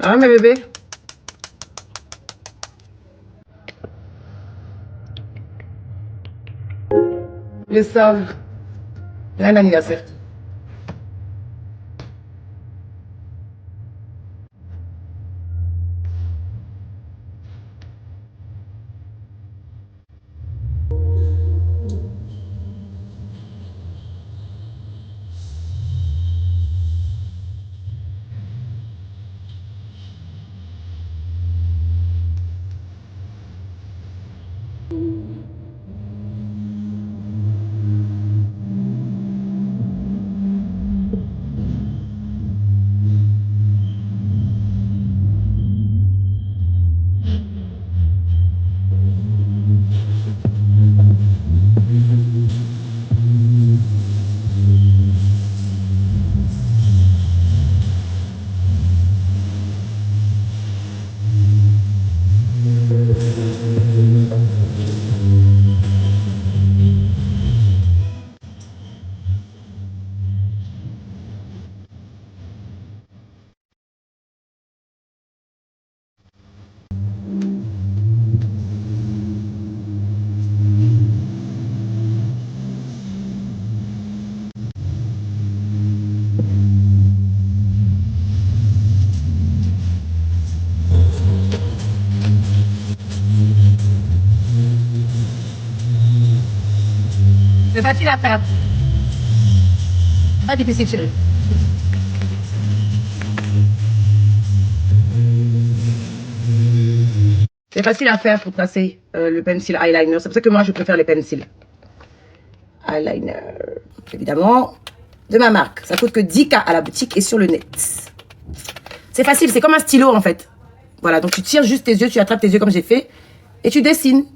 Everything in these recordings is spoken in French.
Ah, mes bébés. Ils savent. Il y a un anniversaire. C'est facile à faire. Pas difficile, chérie. C'est facile à faire pour tracer le pencil eyeliner. C'est pour ça que moi, je préfère les pencils eyeliner. Évidemment, de ma marque. Ça coûte que 10K à la boutique et sur le net. C'est facile, c'est comme un stylo en fait. Voilà, donc tu tires juste tes yeux, tu attrapes tes yeux comme j'ai fait et tu dessines.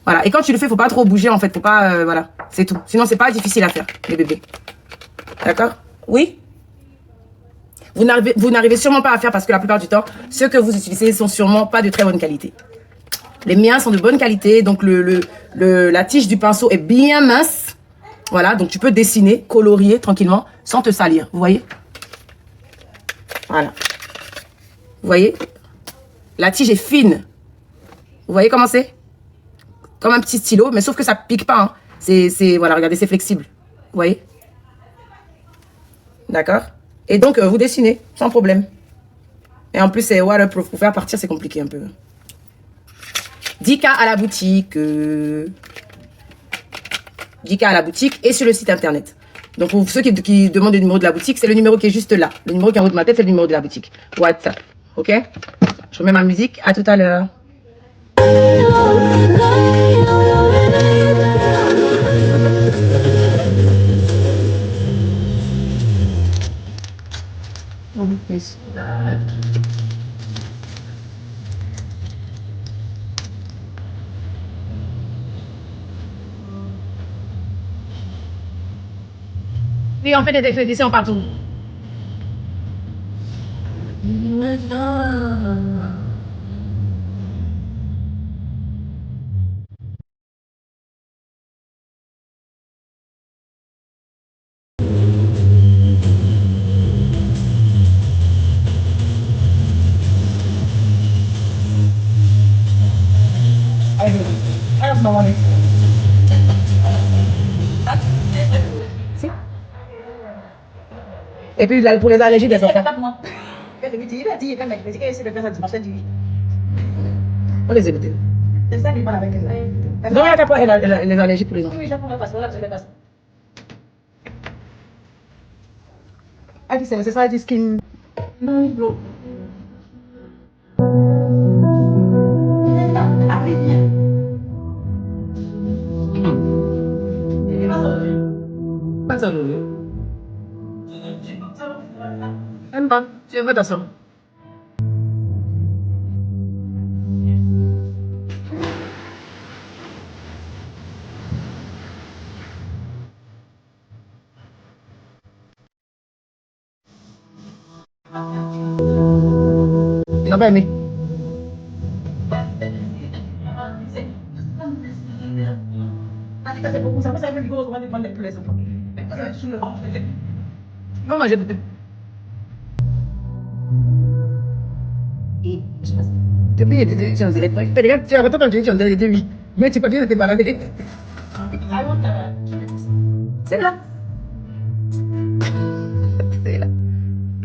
Voilà, et quand tu le fais, faut pas trop bouger en fait, faut pas, voilà, c'est tout. Sinon, c'est pas difficile à faire, les bébés. D'accord? Oui? Vous n'arrivez sûrement pas à faire parce que la plupart du temps, ceux que vous utilisez sont sûrement pas de très bonne qualité. Les miens sont de bonne qualité, donc la tige du pinceau est bien mince. Voilà, donc tu peux dessiner, colorier tranquillement, sans te salir, vous voyez? Voilà. Vous voyez? La tige est fine. Vous voyez comment c'est? Comme un petit stylo, mais sauf que ça pique pas. Hein. Voilà, regardez, c'est flexible. Vous voyez? D'accord? Et donc, vous dessinez, sans problème. Et en plus, c'est waterproof. Pour faire partir, c'est compliqué un peu. 10K à la boutique. 10K à la boutique et sur le site internet. Donc, pour ceux qui demandent le numéro de la boutique, c'est le numéro qui est juste là. Le numéro qui est en haut de ma tête, c'est le numéro de la boutique. WhatsApp. OK? Je remets ma musique. À tout à l'heure. Oui, on fait des dessins partout. Et puis pour les allergies des enfants. On les évite. Non, il n'y a pas les allergies pour les enfants. Ah, c'est ça, du skin. Non, pas ça, Aime pas, tu veux pas ça. Il n'a pas aimé. Non, moi j'ai. Depuis, il y a des élections électroniques. Tu as retenu l'élection de 2000. Mais tu peux bien te balader. C'est là. C'est là.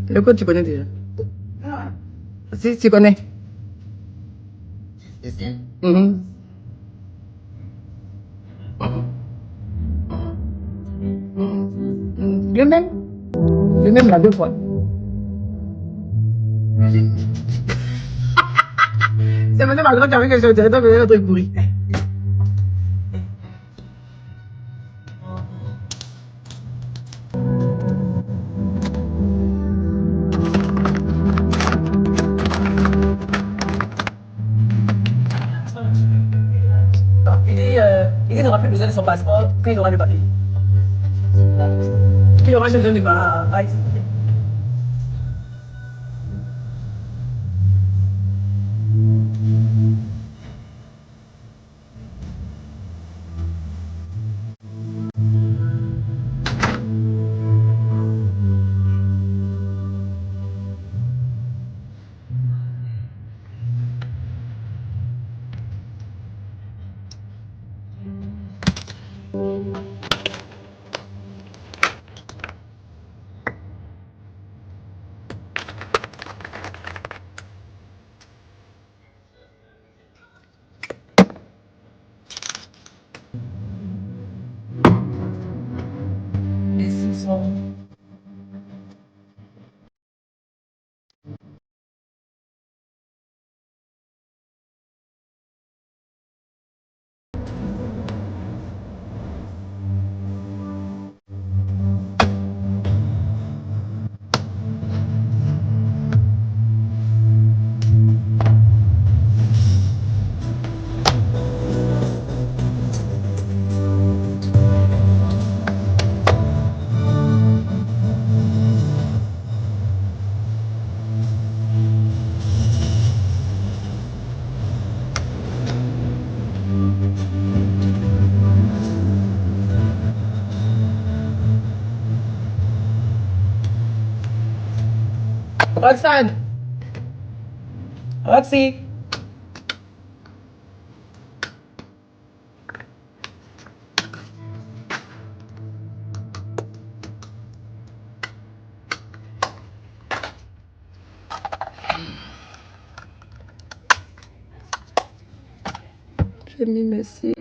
Le code, tu connais déjà. Si, tu connais. Mhm. Le même. Le même, là, 2 fois. C'est maintenant ma grande qui a vu que je dirais, donc, un truc pourri. Il n'aura plus besoin de son passeport quand il aura le papier. Il aura besoin de ma. Roxane. Roxy. J'ai mis merci.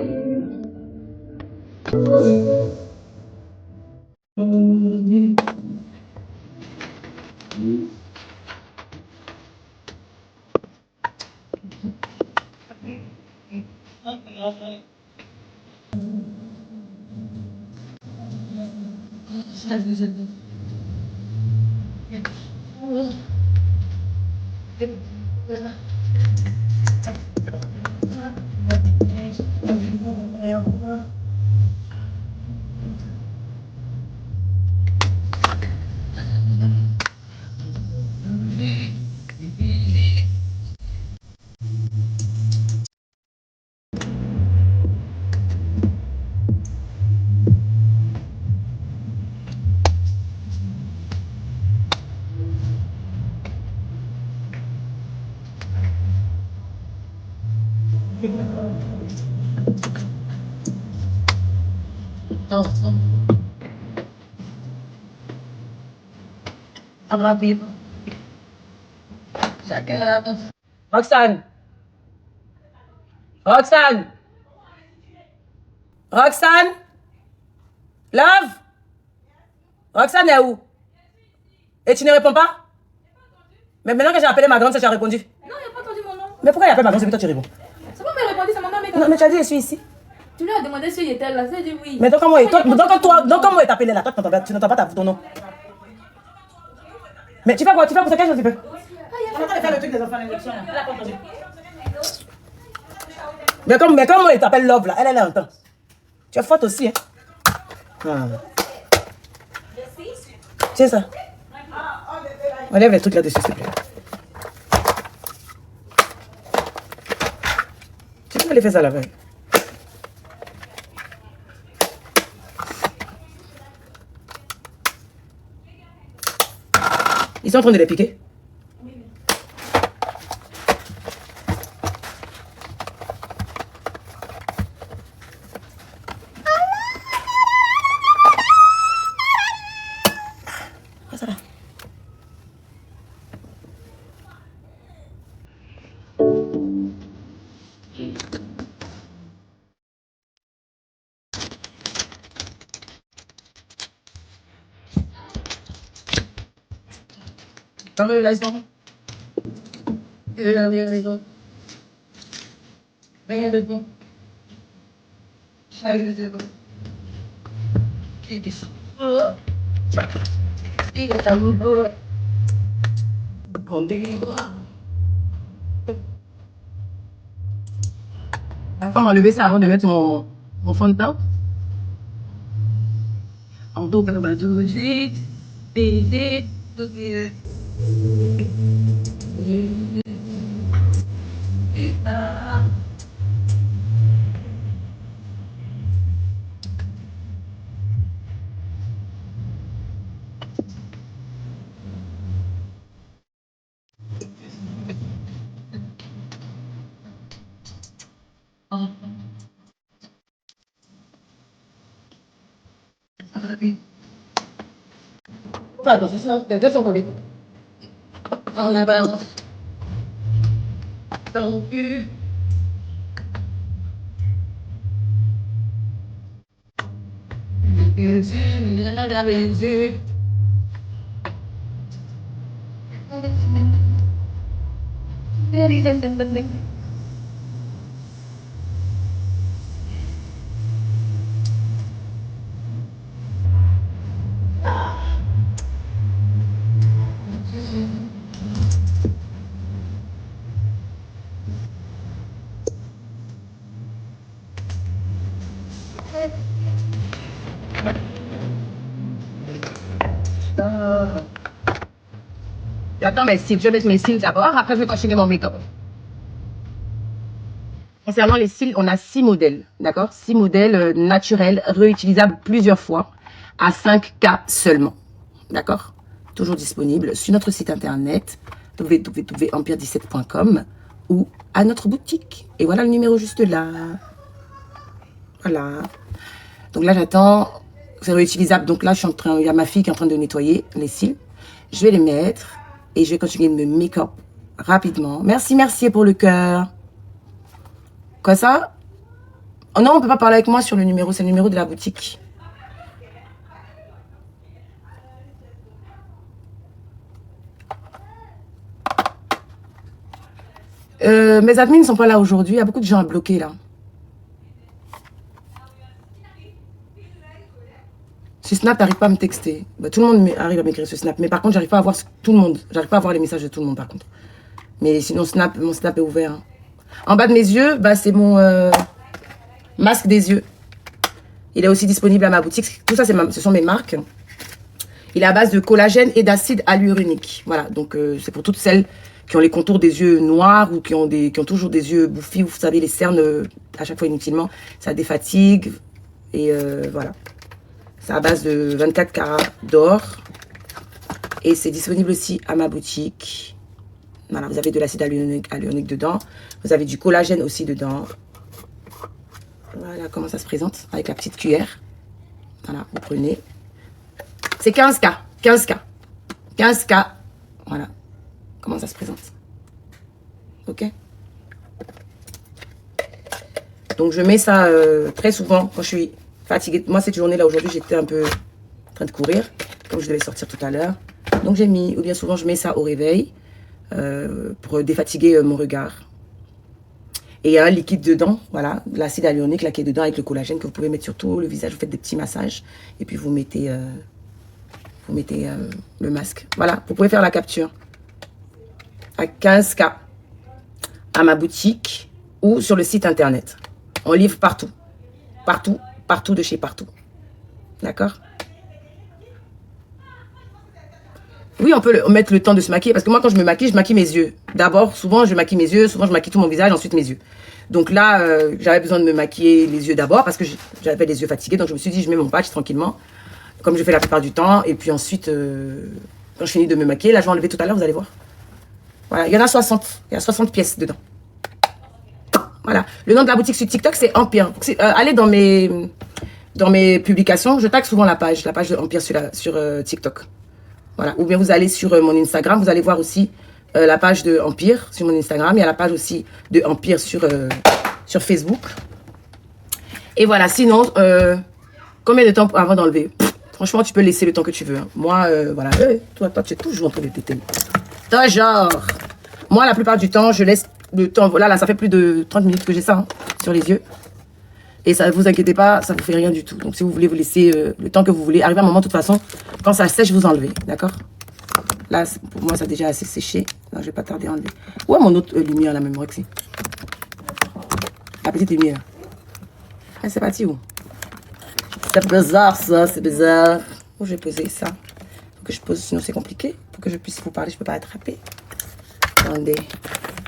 Roxane. Roxane. Roxane. Love. Roxane est où? Et tu ne réponds pas? Mais maintenant que j'ai appelé ma grande, tu as répondu. Non, il n'a pas entendu mon nom. Mais pourquoi il appelle ma grande, c'est toi tu réponds? C'est pas me répondre, c'est mon nom. Non, mais tu as dit je suis ici. Tu lui as demandé si il était là, tu as dit oui. Mais donc comment est appelé là? Toi, tu n'entends pas ton nom. Mais tu fais quoi? Tu fais pour quelle chose tu fais? On est en train de faire le truc des enfants à l'élection. Elle a pas entendu. Mais comment il t'appelle Love là? Elle entend. Tu es forte aussi, hein? Ah. Tiens ça. Enlève les trucs là-dessus, s'il te plaît. Tu peux aller faire ça la veille. Ils sont en train de les piquer. Dans le laissons. Rien de bon. Rien de bon. On va enlever ça avant de mettre mon fond de teint. En dos, on va tout attention, c'est son collègue. En avant. Dans le cul. Les yeux. J'attends mes cils. Je vais mettre mes cils d'abord. Après, je vais continuer mon make-up. Concernant les cils, on a 6 modèles. D'accord? 6 modèles naturels, réutilisables plusieurs fois, à 5K seulement. D'accord? Toujours disponible sur notre site internet www.empire17.com ou à notre boutique. Et voilà le numéro juste là. Voilà. Donc là, j'attends. C'est réutilisable. Donc là, il y a ma fille qui est en train de nettoyer les cils. Je vais les mettre et je vais continuer de me make-up rapidement. Merci, merci pour le cœur. Quoi ça? Oh non, on ne peut pas parler avec moi sur le numéro. C'est le numéro de la boutique. Mes admins ne sont pas là aujourd'hui. Il y a beaucoup de gens à bloquer là. Sur Snap, t'arrives pas à me texter. Bah, tout le monde arrive à m'écrire sur Snap. Mais par contre, j'arrive pas à voir tout le monde. J'arrive pas à voir les messages de tout le monde par contre. Mais sinon, mon Snap est ouvert. Hein. En bas de mes yeux, bah, c'est mon masque des yeux. Il est aussi disponible à ma boutique. Tout ça, ce sont mes marques. Il est à base de collagène et d'acide hyaluronique. Voilà, donc c'est pour toutes celles qui ont les contours des yeux noirs ou qui ont toujours des yeux bouffis. Vous savez, les cernes à chaque fois inutilement. Ça défatigue. Et voilà. C'est à base de 24 carats d'or. Et c'est disponible aussi à ma boutique. Voilà, vous avez de l'acide hyaluronique dedans. Vous avez du collagène aussi dedans. Voilà comment ça se présente avec la petite cuillère. Voilà, vous prenez. C'est 15K. 15K. 15K. Voilà. Comment ça se présente. Ok. Donc je mets ça très souvent quand je suis fatiguée. Moi, cette journée-là, aujourd'hui, j'étais un peu en train de courir, comme je devais sortir tout à l'heure. Donc j'ai mis, ou bien souvent, je mets ça au réveil pour défatiguer mon regard. Et il y a un liquide dedans, voilà, l'acide hyaluronique là qui est dedans avec le collagène que vous pouvez mettre sur tout le visage. Vous faites des petits massages et puis vous mettez le masque. Voilà, vous pouvez faire la capture à 15K à ma boutique ou sur le site internet. On livre partout, partout, partout de chez partout. D'accord? Oui, on peut mettre le temps de se maquiller. Parce que moi, quand je maquille mes yeux. D'abord, souvent, je maquille mes yeux. Souvent, je maquille tout mon visage, ensuite mes yeux. Donc là, j'avais besoin de me maquiller les yeux d'abord parce que j'avais les yeux fatigués. Donc, je me suis dit, je mets mon patch tranquillement. Comme je fais la plupart du temps. Et puis ensuite, quand je finis de me maquiller, là, je vais enlever tout à l'heure, vous allez voir. Voilà, il y en a 60. Il y a 60 pièces dedans. Voilà. Le nom de la boutique sur TikTok, c'est Empire. Allez dans mes publications. Je tag souvent la page de Empire sur TikTok. Voilà. Ou bien vous allez sur mon Instagram, vous allez voir aussi la page de Empire sur mon Instagram. Il y a la page aussi de Empire sur Facebook. Et voilà, sinon, combien de temps avant d'enlever? Franchement, tu peux laisser le temps que tu veux. Hein. Moi, voilà. Toi, tu es toujours en train de téter. Toujours. Moi, la plupart du temps, je laisse le temps. Voilà, là, ça fait plus de 30 minutes que j'ai ça hein, sur les yeux. Et ça, vous inquiétez pas, ça vous fait rien du tout. Donc, si vous voulez vous laisser le temps que vous voulez, arriver à un moment, de toute façon, quand ça sèche, vous enlevez. D'accord? Là, pour moi, ça a déjà assez séché. Non, je vais pas tarder à enlever. Où est mon autre lumière, la même Roxy? La petite lumière. Ah, c'est parti où? C'est bizarre, ça, c'est bizarre. Où j'ai posé ça? Faut que je pose, sinon c'est compliqué. Pour que je puisse vous parler, je peux pas attraper. Attendez.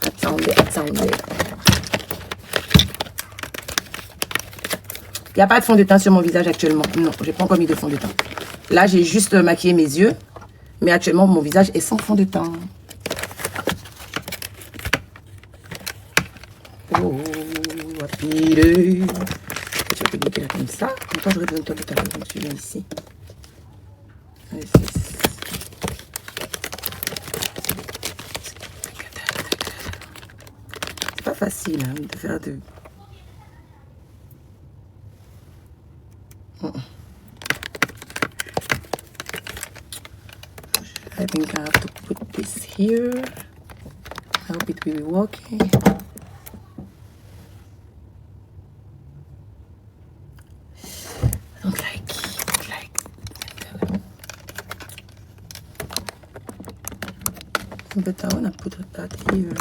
Attendez. Il n'y a pas de fond de teint sur mon visage actuellement. Non, j'ai pas encore mis de fond de teint. Là, j'ai juste maquillé mes yeux. Mais actuellement, mon visage est sans fond de teint. Oh, rapide. Tu vas te bloquer là comme ça. Pourtant, j'aurais besoin de toi tout à l'heure. Donc, tu viens ici. Allez, c'est pas facile hein, de faire de... I think I have to put this here. I hope it will be working. I don't like but I wanna put that here.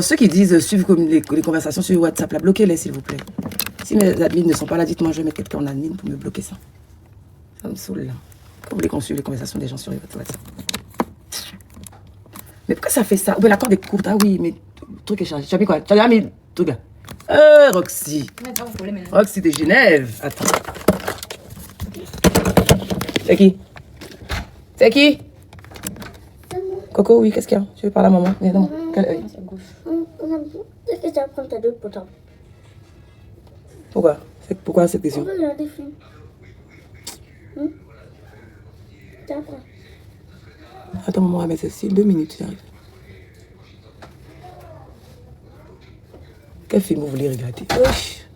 Ceux qui disent suivre comme les conversations sur WhatsApp, la bloquez-les s'il vous plaît. Si mes admins ne sont pas là, dites-moi, je vais mettre quelqu'un en admin pour me bloquer ça. Ça me saoule là. Quand vous voulez qu'on suive les conversations des gens sur WhatsApp. Mais pourquoi ça fait ça? Oh, ben, la corde est courte. Ah oui, mais le truc est chargé. Tu as mis quoi? Tu as mis le truc là. Roxy. Roxy de Genève. Attends. C'est qui? C'est qui? Coco, oui, qu'est-ce qu'il y a? Tu veux parler à maman? Mais non, quel œil? Est-ce que tu vas prendre ta douche pour toi? Pourquoi cette question? On peut regarder le film. Tu apprends. Attends, maman, mais c'est 2 minutes, j'arrive. Quel film vous voulez regarder? Wesh.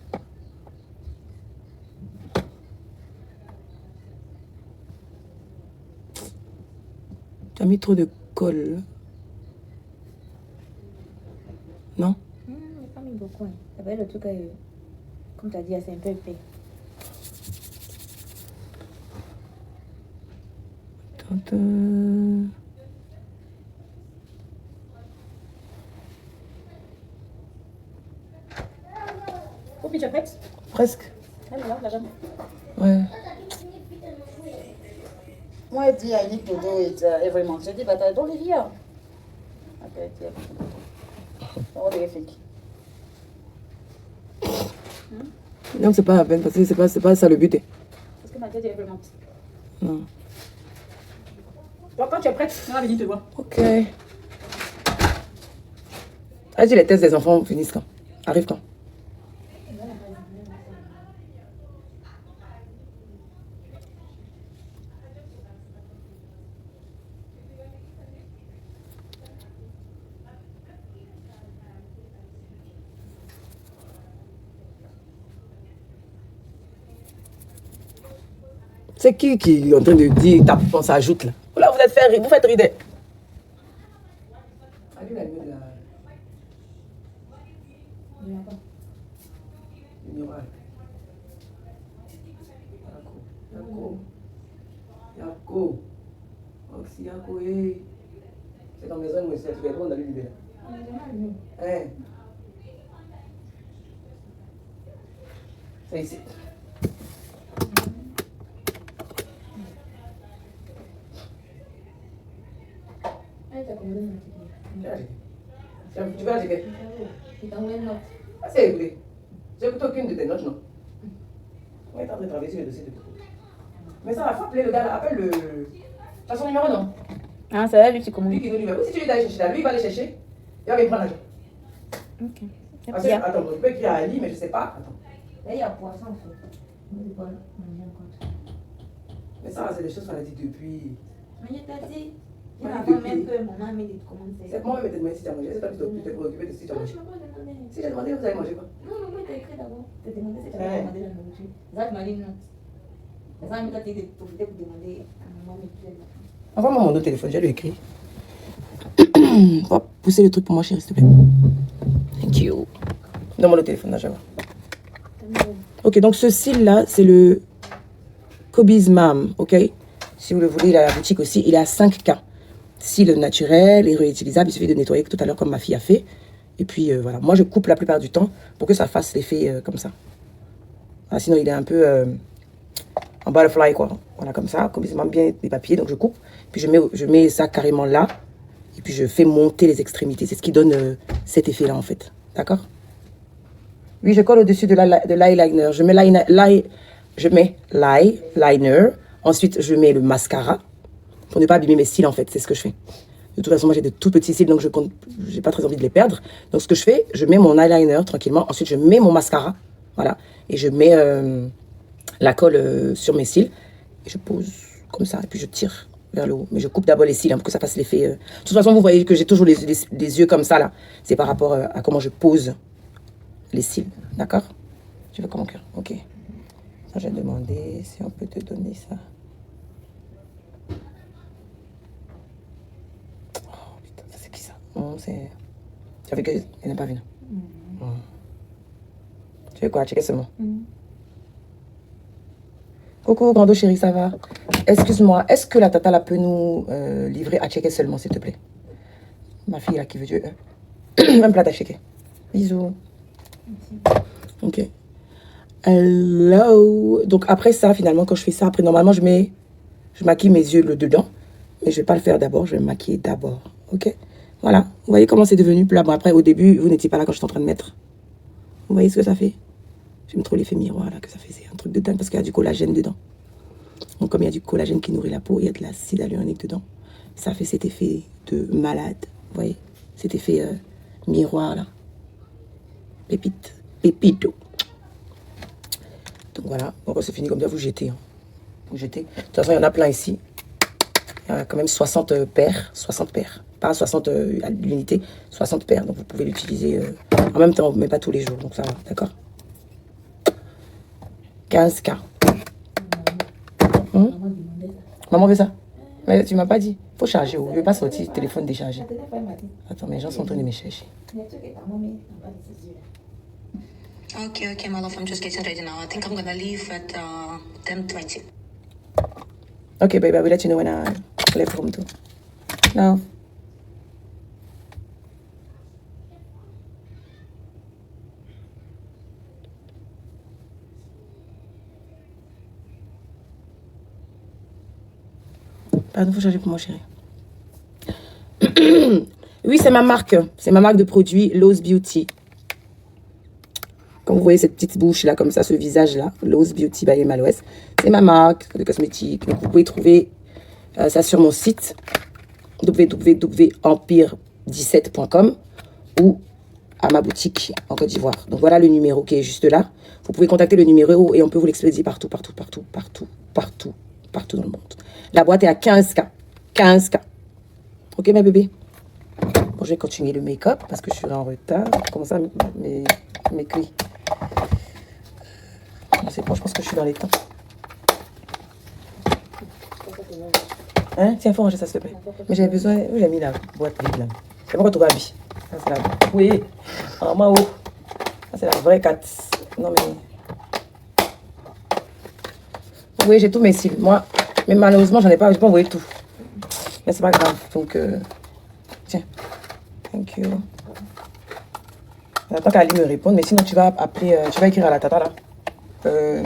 Tu as mis trop de colle. Non? Non, j'ai pas mis beaucoup. Hein. Ça va être le truc, comme tu as dit, c'est un peu épais. Oh, puis tu es prête? Presque. Elle est là, la jambe. Ouais. Moi, I need to do it every month. Je dis, but I don't live here. Okay, yeah. What do you think? Donc c'est pas la peine parce que c'est pas ça le but. Parce que ma tête est vraiment... Non. Bon, quand tu es prête, on va venir te voir. Ok. Ah, les tests des enfants finissent quand? Arrivent quand? C'est qui est en train de dire, on s'ajoute là? Là, vous faites rire. Yako. Oxy, Yako, c'est dans maison, mais c'est bon d'aller libérer. Hein? C'est ici. Tu vas arriver. Ah, c'est écouté. J'écoute aucune de tes notes, non? On est en train de travailler sur le dossier de Coco. Mais ça va faut appeler le gars là. Appelle le. Tu as son numéro, non? Ah, c'est là, lui, tu commandes. Lui qui nous numéro. Si tu lui d'aller chercher là, lui il va aller chercher. Il va me prendre l'argent. Ok. Parce que, attends, je peux écrire à Ali, mais je sais pas. Attends. Là, il y a poisson, en fait. Mais ça, c'est des choses qu'on a dit depuis. Mais je t'ai dit. Ouais, Avant même que maman m'ait dit de commencer. C'est moi, mais t'es demandé si tu as mangé. C'est toi qui t'es préoccupé de si tu as Non, mangé. je m'as pas demandé. Si j'ai demandé, vous avez mangé quoi? Non, maman t'a écrit d'abord. T'as demandé si tu avais demandé la nourriture. Zach m'a dit non. Ça m'a dit de profiter pour demander à maman de plus. Envoie-moi mon autre téléphone, j'ai lui écrit. Va pousser le truc pour moi, chérie, s'il te plaît. Thank you. Donne-moi le téléphone, là, je vais voir. Ok, donc ce cil-là, c'est le Kobe's Mom, ok? Si vous le voulez, il est à la boutique aussi. Il est à 5K. Cil naturel et réutilisable. Il suffit de nettoyer tout à l'heure comme ma fille a fait. Et puis, voilà. Moi, je coupe la plupart du temps pour que ça fasse l'effet comme ça. Ah, sinon, il est un peu en butterfly, quoi. Voilà, comme ça. Kobe's Mom, bien les papiers. Donc, je coupe. Puis, je mets ça carrément là. Et puis, je fais monter les extrémités. C'est ce qui donne cet effet-là, en fait. D'accord? Oui, je colle au-dessus de l'eyeliner. Je mets l'eyeliner. Ensuite, je mets le mascara. Pour ne pas abîmer mes cils, en fait. C'est ce que je fais. De toute façon, moi, j'ai de tout petits cils, donc je n'ai pas très envie de les perdre. Donc, ce que je fais, je mets mon eyeliner tranquillement. Ensuite, je mets mon mascara. Voilà. Et je mets la colle sur mes cils. Et je pose comme ça. Et puis, je tire vers le haut. Mais je coupe d'abord les cils pour que ça fasse l'effet. De toute façon, vous voyez que j'ai toujours les yeux comme ça, là. C'est par rapport à comment je pose les cils. D'accord? Tu veux comme mon cœur? Ok. Ça, j'ai demandé si on peut te donner ça. Oh, putain, ça, c'est qui ça? C'est... Tu as vu qu'elle n'est pas venue? Tu veux quoi? Checker seulement. Coucou, Grando chérie, ça va? Excuse-moi, est-ce que la tata là peut nous livrer à checker seulement, s'il te plaît? Ma fille là qui veut Dieu. Un plat à checker. Bisous. Ok. Hello. Donc après ça, finalement, quand je fais ça, après normalement je maquille mes yeux le dedans. Mais je vais pas le faire d'abord, je vais me maquiller d'abord. Ok? Voilà. Vous voyez comment c'est devenu plat. Bon, après, au début, vous n'étiez pas là quand j'étais en train de mettre. Vous voyez ce que ça fait? J'aime trop l'effet miroir là que ça fait. C'est un truc de dingue parce qu'il y a du collagène dedans. Donc comme il y a du collagène qui nourrit la peau, il y a de l'acide hyaluronique dedans. Ça fait cet effet de malade. Vous voyez? Cet effet miroir là. Pépite. Pépito. Donc voilà. Bon, c'est fini comme ça, vous jetez. Hein. Vous jetez. De toute façon, il y en a plein ici. Il y a quand même 60 paires. 60 paires. Pas 60 à l'unité, 60 paires. Donc vous pouvez l'utiliser en même temps, mais pas tous les jours. Donc ça va, d'accord? 15K. Maman veut ça? Mais tu m'as pas dit. Faut charger. Je ne veux pas sortir, téléphone déchargé. Attends, mes gens sont en train de me chercher. Okay, my love, I'm just getting ready now. I think I'm gonna leave at 10:20. Okay, baby, I will let you know when I leave home too. No. Pardon, faut changer pour moi, chérie. Oui, c'est ma marque. C'est ma marque de produit, Lowe's Beauty. Comme vous voyez cette petite bouche là, comme ça, ce visage là, Lowe's Beauty by Emma Loès. C'est ma marque de cosmétiques. Donc vous pouvez trouver ça sur mon site www.empire17.com ou à ma boutique en Côte d'Ivoire. Donc voilà le numéro qui est juste là. Vous pouvez contacter le numéro et on peut vous l'expédier partout dans le monde. La boîte est à 15K. 15K. Ok, ma bébé? Bon, je vais continuer le make-up parce que je suis en retard. Comment ça, mes clés? C'est bon, je pense que je suis dans les temps. Hein? Tiens, faut ranger ça, s'il te plaît. Mais j'avais besoin... Où j'ai mis la boîte vide, là? C'est pourquoi tu rhabilles. Ça, c'est la... Oui. En main haut. Ça, c'est la vraie 4. Non, mais... Oui, j'ai tous mes cils. Moi, mais malheureusement, j'en ai pas envoyé tout. Mais c'est pas grave. Donc, tiens. Thank you. J'attends qu'Ali me réponde, mais sinon tu vas appeler, tu vas écrire à la tata là. Je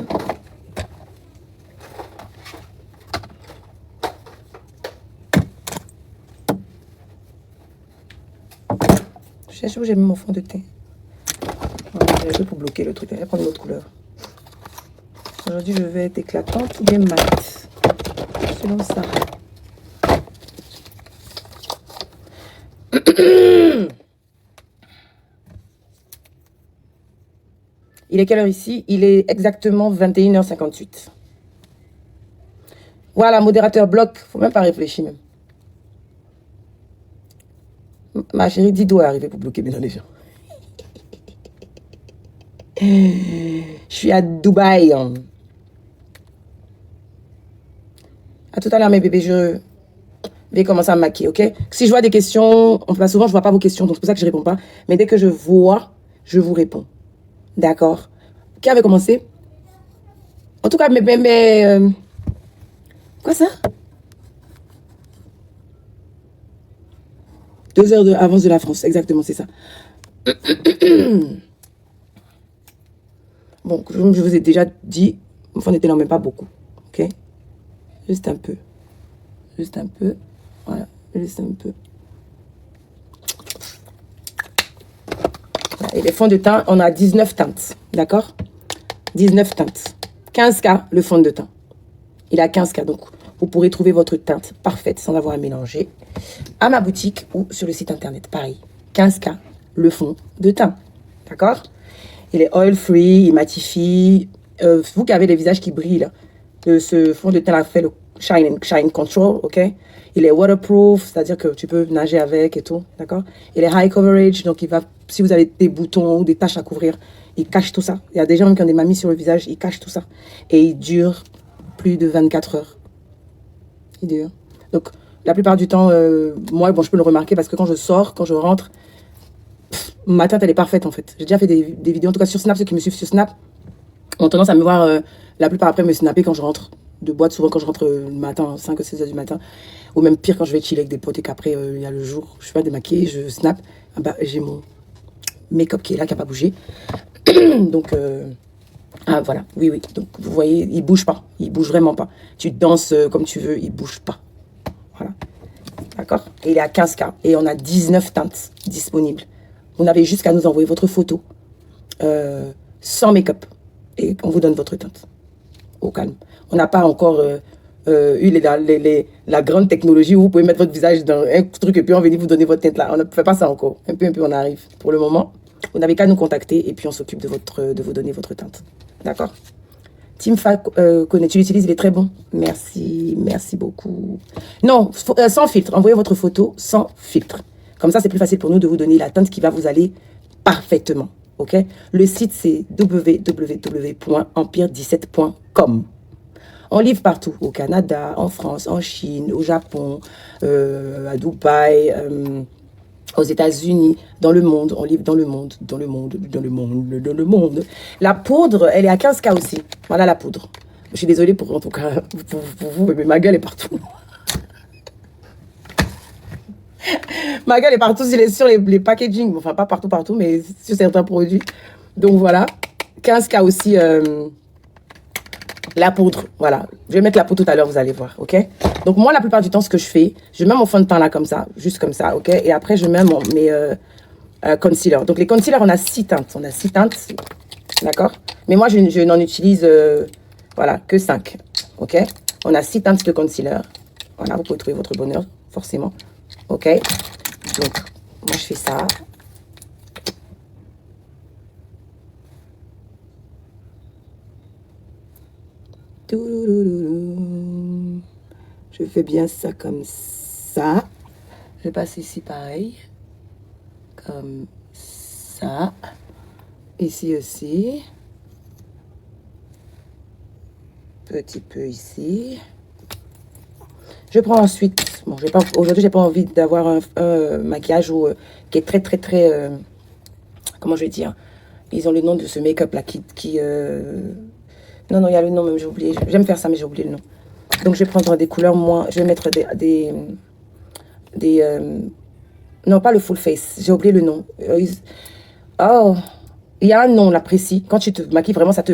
cherche où j'ai mis mon fond de teint. J'ai un peu pour bloquer le truc. Je vais prendre une autre couleur. Aujourd'hui, je vais être éclatante ou bien mat. Selon ça. Il est quelle heure ici? Il est exactement 21h58. Voilà, modérateur bloc. Faut même pas réfléchir même. Ma chérie, Dido est arrivé pour bloquer mes les gens. Je suis à Dubaï. À tout à l'heure, mes bébés. Je vais commencer à me maquiller, ok? Si je vois des questions, enfin, souvent, je vois pas vos questions, donc c'est pour ça que je réponds pas. Mais dès que je vois, je vous réponds. D'accord? Qui avait commencé? En tout cas, quoi ça? 2 heures d'avance de la France, exactement, c'est ça. Bon, comme je vous ai déjà dit, enfin, on n'était même pas beaucoup, ok? Juste un peu. Juste un peu. Voilà, juste un peu. Voilà. Et les fonds de teint, on a 19 teintes, d'accord? 19 teintes. 15K, le fond de teint. Il a 15K, donc vous pourrez trouver votre teinte parfaite sans avoir à mélanger à ma boutique ou sur le site internet. Pareil, 15K, le fond de teint. D'accord? Il est oil free, il matifie. Vous qui avez des visages qui brillent, ce fond de teint a fait le shine control, ok? Il est waterproof, c'est-à-dire que tu peux nager avec et tout, d'accord? Il est high coverage, donc il va, si vous avez des boutons ou des taches à couvrir, il cache tout ça. Il y a des gens même qui ont des mamies sur le visage, il cache tout ça. Et il dure plus de 24 heures. Il dure. Donc, la plupart du temps, moi, bon, je peux le remarquer parce que quand je sors, quand je rentre, ma teinte, elle est parfaite, en fait. J'ai déjà fait des vidéos, en tout cas sur Snap, ceux qui me suivent sur Snap ont tendance à me voir, la plupart après, me snapper quand je rentre de boîte, souvent quand je rentre le matin, 5 ou 6 heures du matin, ou même pire quand je vais chiller avec des potes et qu'après, il y a le jour, je suis pas démaquillée, je snap, ah bah, j'ai mon make-up qui est là, qui n'a pas bougé. Donc, ah voilà, oui, oui. Donc, vous voyez, il bouge pas. Il bouge vraiment pas. Tu danses comme tu veux, il bouge pas. Voilà. D'accord? Et il est à 15K. Et on a 19 teintes disponibles. Vous n'avez juste qu'à nous envoyer votre photo sans make-up. Et on vous donne votre teinte. Au calme. On n'a pas encore eu la grande technologie où vous pouvez mettre votre visage dans un truc et puis on va venir vous donner votre teinte là. On ne fait pas ça encore. Un peu, on arrive. Pour le moment, vous n'avez qu'à nous contacter et puis on s'occupe de vous donner votre teinte. D'accord? Team Fa, connais, tu l'utilises, il est très bon. Merci, merci beaucoup. Non, sans filtre. Envoyez votre photo sans filtre. Comme ça, c'est plus facile pour nous de vous donner la teinte qui va vous aller parfaitement. Ok? Le site, c'est www.empire17.com. On livre partout, au Canada, en France, en Chine, au Japon, à Dubaï, aux États-Unis, dans le monde. On livre dans le monde, dans le monde, dans le monde, dans le monde. La poudre, elle est à 15K aussi. Voilà la poudre. Je suis désolée pour, en tout cas, pour vous, mais ma gueule est partout. Ma gueule est partout sur les packaging. Enfin, pas partout, mais sur certains produits. Donc, voilà. 15K aussi, la poudre. Voilà. Je vais mettre la poudre tout à l'heure, vous allez voir, ok? Donc, moi, la plupart du temps, ce que je fais, je mets mon fond de teint là, comme ça. Juste comme ça, ok? Et après, je mets mes concealers. Donc, les concealers, on a 6 teintes. On a 6 teintes, d'accord? Mais moi, je n'en utilise, voilà, que 5, ok? On a 6 teintes de concealer. Voilà, vous pouvez trouver votre bonheur, forcément. Ok, donc moi je fais ça. Je fais bien ça comme ça. Je passe ici pareil. Comme ça. Ici aussi. Petit peu ici. Je prends ensuite, bon, aujourd'hui, j'ai pas envie d'avoir un maquillage qui est très, comment je vais dire, ils ont le nom de ce make-up là non, il y a le nom même, j'ai oublié, j'aime faire ça, mais j'ai oublié le nom. Donc, je vais prendre des couleurs moins, je vais mettre non, pas le full face, j'ai oublié le nom. Oh, il y a un nom là précis, quand tu te maquilles, vraiment, ça te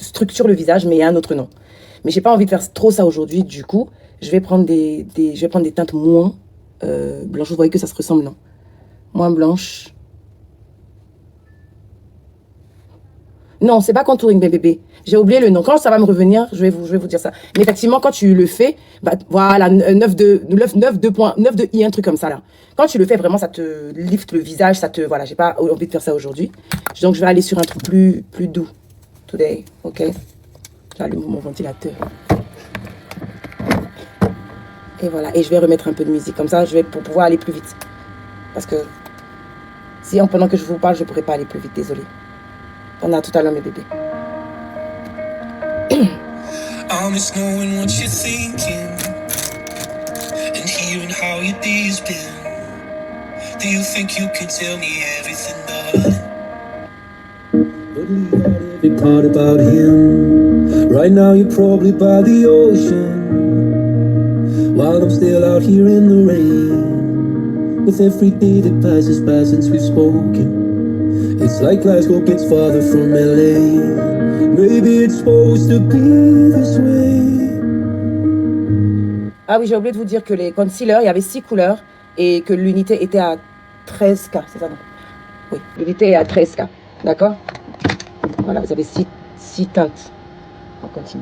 structure le visage, mais il y a un autre nom. Mais j'ai pas envie de faire trop ça aujourd'hui, du coup, je vais prendre des teintes moins blanches. Vous voyez que ça se ressemble, non? Moins blanches. Non, c'est pas contouring, mes bébés. J'ai oublié le nom. Quand ça va me revenir, je vais vous dire ça. Mais effectivement, quand tu le fais, bah, voilà, 9 de I, un truc comme ça, là. Quand tu le fais, vraiment, ça te lift le visage, voilà, j'ai pas envie de faire ça aujourd'hui. Donc, je vais aller sur un truc plus doux. Today, ok? J'allume mon ventilateur. Et voilà, et je vais remettre un peu de musique. Comme ça, pour pouvoir aller plus vite. Parce que si pendant que je vous parle, je ne pourrai pas aller plus vite, désolée. On a tout à l'heure, mes bébés. I miss knowing what you're thinking and hearing how your day's been. Do you think you can tell me everything, darling? But leave out every part about him. Right now you're probably by the ocean, while I'm still out here in the rain. With every day that passes by since we've spoken, it's like Glasgow gets farther from LA. Maybe it's supposed to be this way. Ah oui, j'ai oublié de vous dire que les concealers, il y avait 6 couleurs et que l'unité était à 13K, c'est ça, non? Oui, l'unité est à 13K, d'accord? Voilà, vous avez 6 teintes. On continue.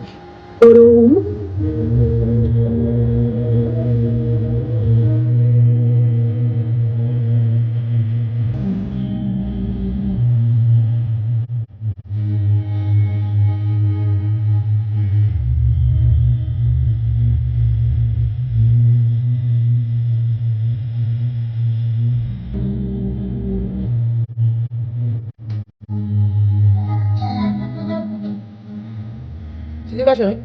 Tu dis quoi, chérie?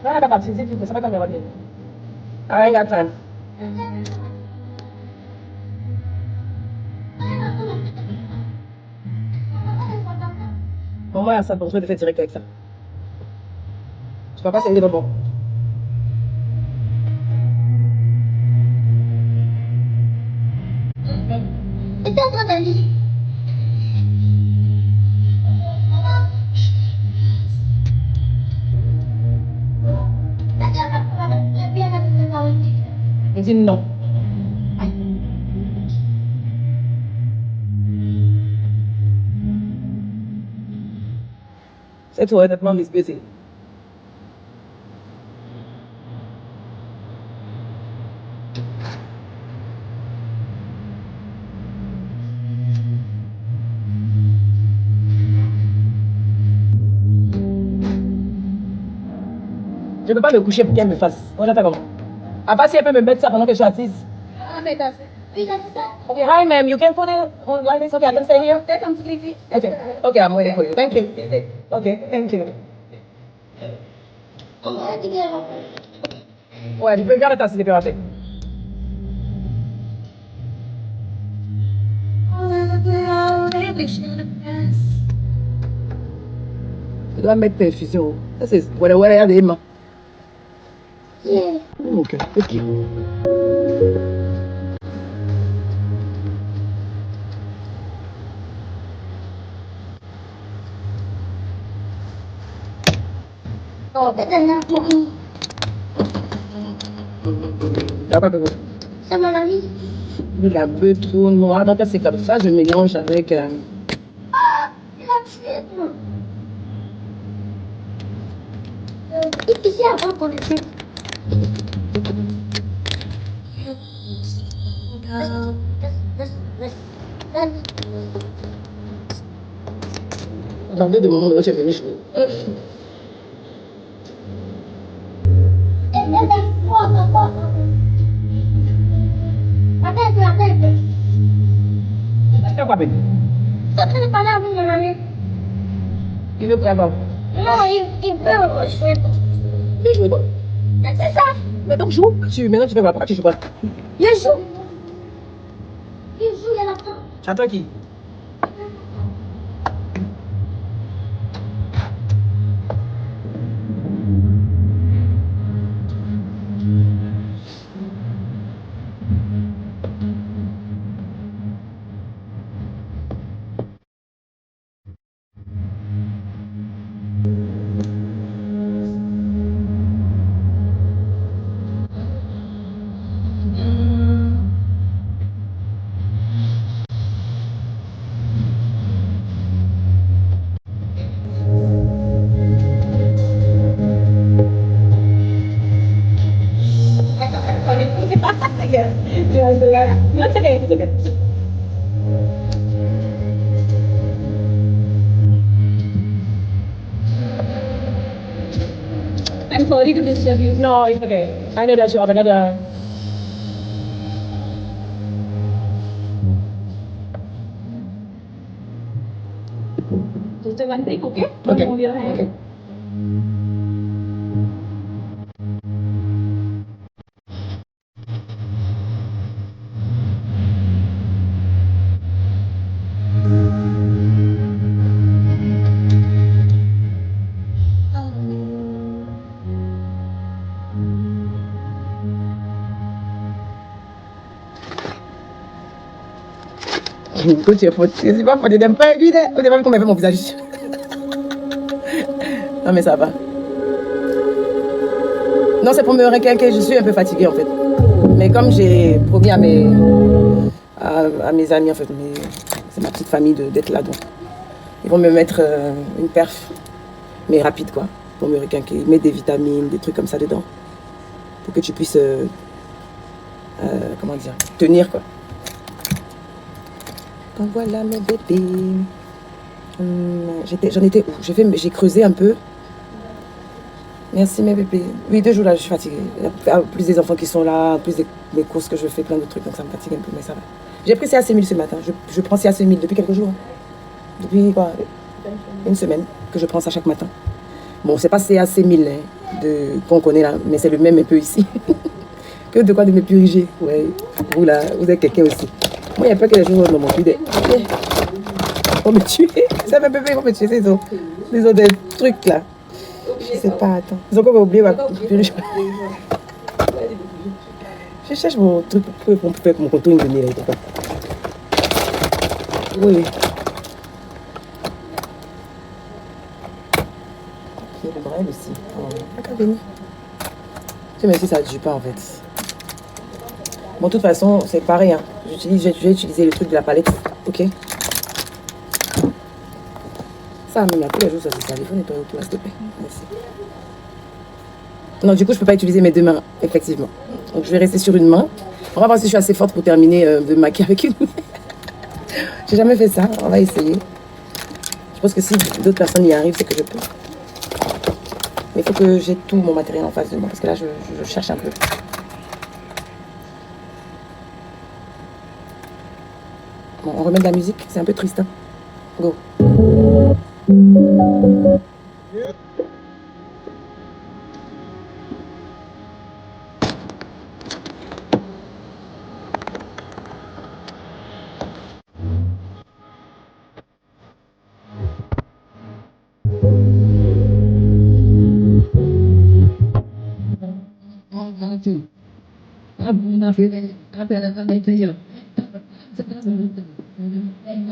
No, I got to see ça va comme revenir. I ain't got time. Pour moi, ça, pour toi, de faire direct avec ça. Tu vas pas essayer de bon. T'étais en train d'aller. Je dis non. C'est tout, honnêtement, Miss Busy. Je ne peux pas me coucher pour qu'elle me fasse. On va faire comment? À part si elle peut me mettre ça pendant que je suis assise. Okay, hi ma'am, you can put it on like this. Okay, I can stay here. Okay, okay, I'm waiting for you. Thank you. Okay, thank you. Ouais, tu peux garder ta slipper avec. Tu dois mettre tes fusions. Ça c'est ouais, à des mains. Ok, ok. T'as pas besoin. C'est mon ami. Il a peu trop noir. Donc c'est comme ça, je mélange avec. Il a tué. Ici avant pour le tuer. Attendez de moment où j'ai fini. C'est quoi, bébé? Ça ne pas là, mon ami. Il veut pas. Non, il veut jouer. Il joue pas. C'est ça. Mais donc joue. Maintenant tu fais pas. Tu joues pas. Il joue. Il joue, il y a la fin. J'attends qui? It's okay. It's okay. I'm sorry to disturb you. No, it's okay. I know that you have another. one thing, okay? Ok. Don't move your hand. Ok. Écoute, tu es faute. C'est pas faute, tu n'aimes pas évident. Tu n'as pas vu comment elle fait mon visage. Non, mais ça va. Non, c'est pour me requinquer. Je suis un peu fatiguée en fait. Mais comme j'ai promis à mes amis, en fait, c'est ma petite famille d'être là. Donc, ils vont me mettre une perf, mais rapide quoi, pour me requinquer. Ils mettent des vitamines, des trucs comme ça dedans. Pour que tu puisses, comment dire, tenir quoi. Donc voilà mes bébés. J'en étais où? J'ai creusé un peu. Merci mes bébés. Oui, 2 jours là, je suis fatiguée. Il y a plus des enfants qui sont là, plus des courses que je fais, plein de trucs, donc ça me fatigue un peu, mais ça va. J'ai pris CAC1000 ce matin. Je prends CAC1000 depuis quelques jours. Depuis quoi? Une semaine que je prends ça chaque matin. Bon, c'est pas CAC1000 qu'on connaît là, mais c'est le même un peu ici. Que de quoi de me puriger. Ouais. Vous là, vous êtes quelqu'un aussi. Moi, il n'y a pas que les gens dans mon pied. Ils vont me tuer. C'est mes bébés, ils vont me tuer. Ils ont des trucs là. Je sais pas, attends. Ils ont encore oublié ma puriger. Je cherche mon truc pour faire mon contouring de nez là. Oui. Il y a le bras aussi. D'accord, venez. Je sais même si ça ne tue pas en fait. Bon, de toute façon, c'est pareil. Hein. J'ai utilisé le truc de la palette. Ok. Ça, même là, tous les jours, ça se sale. Il faut nettoyer autour, s'il te plaît. Merci. Non, du coup, je ne peux pas utiliser mes 2 mains, effectivement. Donc, je vais rester sur une main. On va voir si je suis assez forte pour terminer de maquiller avec une main. J'ai jamais fait ça. On va essayer. Je pense que si d'autres personnes y arrivent, c'est que je peux. Mais il faut que j'ai tout mon matériel en face de moi. Parce que là, je cherche un peu. Bon, on remet de la musique, c'est un peu triste. Hein. Go.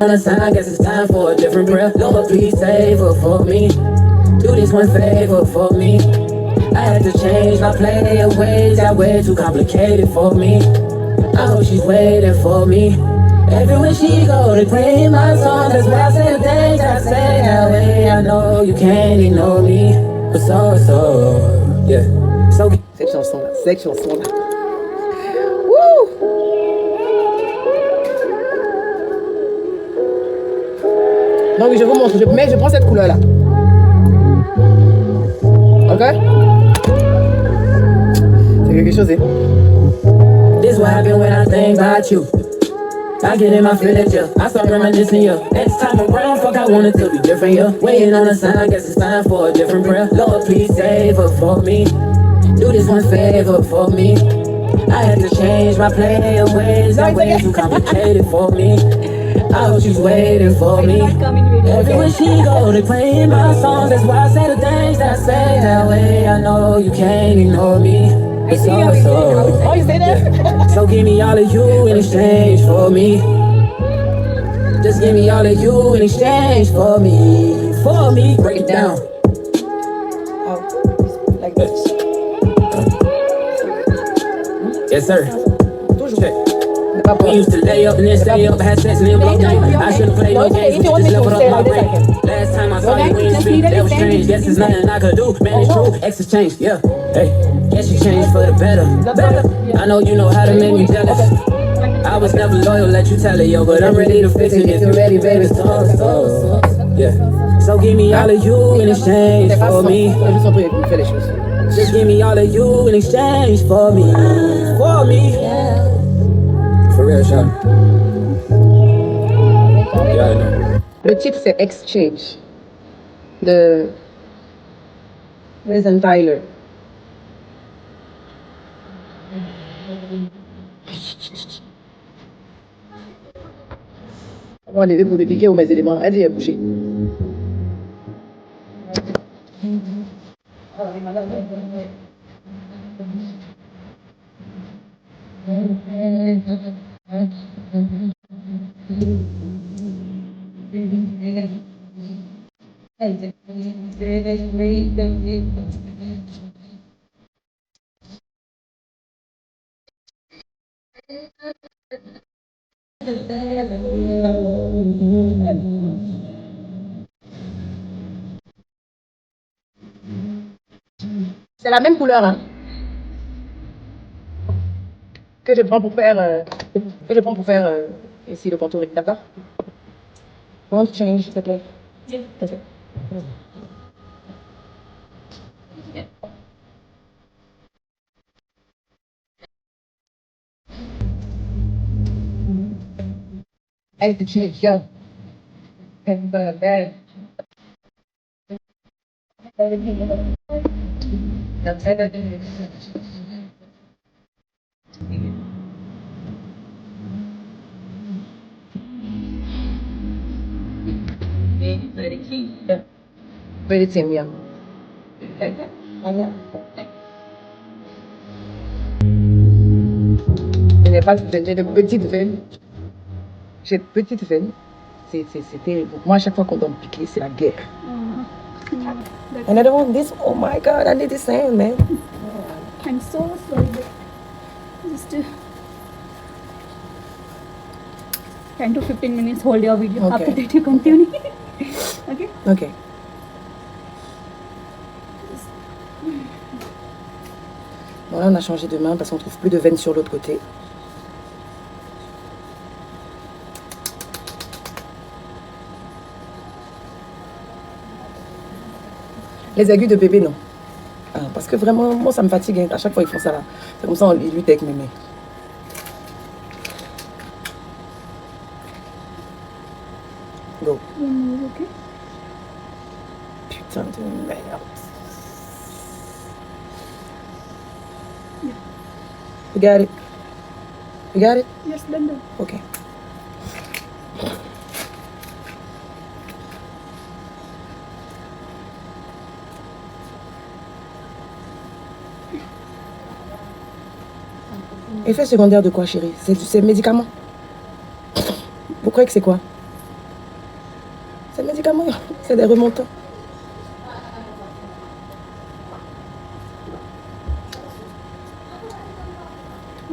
On the sign, guess it's time for a different prayer. Lord, please save her for me. Do this one favor for me. I had to change my play ways, got way too complicated for me. I hope she's waiting for me. Everywhere she go, they play my song. That's why I say the things I say that way. I know you can't ignore me, but so, yeah. So Cette chanson-là. Wouh! Donc oui, je vous montre. Je prends cette couleur-là. Ok? C'est quelque chose, hein? This what happen when I think about you. I get in my feelings, yeah. I start reminiscing, yeah. Next time around, fuck, I want it to be different, yeah. Waiting on a sign, guess it's time for a different prayer. Lord, please save her for me. Do this one favor for me. I had to change my play ways, got way too complicated for me. I hope she's waiting for me. Everywhere she go, they playing my songs. That's why I say the things that I say that way. I know you can't ignore me. It's Oh, you say that? So give me all of you in exchange for me. Just give me all of you in exchange for me. For me, break it down. Oh, like this. Yes, sir. Check. Pas We used to lay up and then stay up, had sex and then blow game. I should've played no games, but you just leveled up my brain. Last time I saw you in the street, that was strange. Guess there's nothing I could do, man, it's true. Exes changed, yeah. Hey, guess you changed for the better. I know you know how to make me jealous. I was never loyal, let you tell it, yo, but I'm ready to fix it if you're ready, baby. So, yeah. So give me all of you in exchange for me. Just give me all of you in exchange for me. For me. For real, Sean. Yeah, I know. Le titre c'est Exchange. de Liz Tyler. On va lever pour te piquer ou mes éléments. Elle dit, elle est bouchée. C'est la même couleur, hein, que je prends pour faire, ici le contouring, d'accord? Want to change, s'il te plaît? That's it. I to change, yeah. And bad. Very same, yeah. Je n'ai pas de veine, j'ai de petites veines. J'ai de petites veines. C'est terrible. Moi, à chaque fois qu'on doit me piquer, c'est la guerre. And I don't want this. Oh my God, I need the same, man. I'm so sorry. Just 10 to 15 minutes hold your video. Okay. After that you continue. Okay? Ok. Bon, là, on a changé de main parce qu'on trouve plus de veines sur l'autre côté. Les aigus de bébé, non. Ah, parce que vraiment, moi, ça me fatigue. Hein. À chaque fois, ils font ça là. C'est comme ça, on lutte avec mes mains. Go. Okay. Putain de merde. You got it? You got it? Yes, done. Ok. Effet secondaire de quoi, chérie? C'est médicament. Vous croyez que c'est quoi? C'est médicament. C'est des remontants.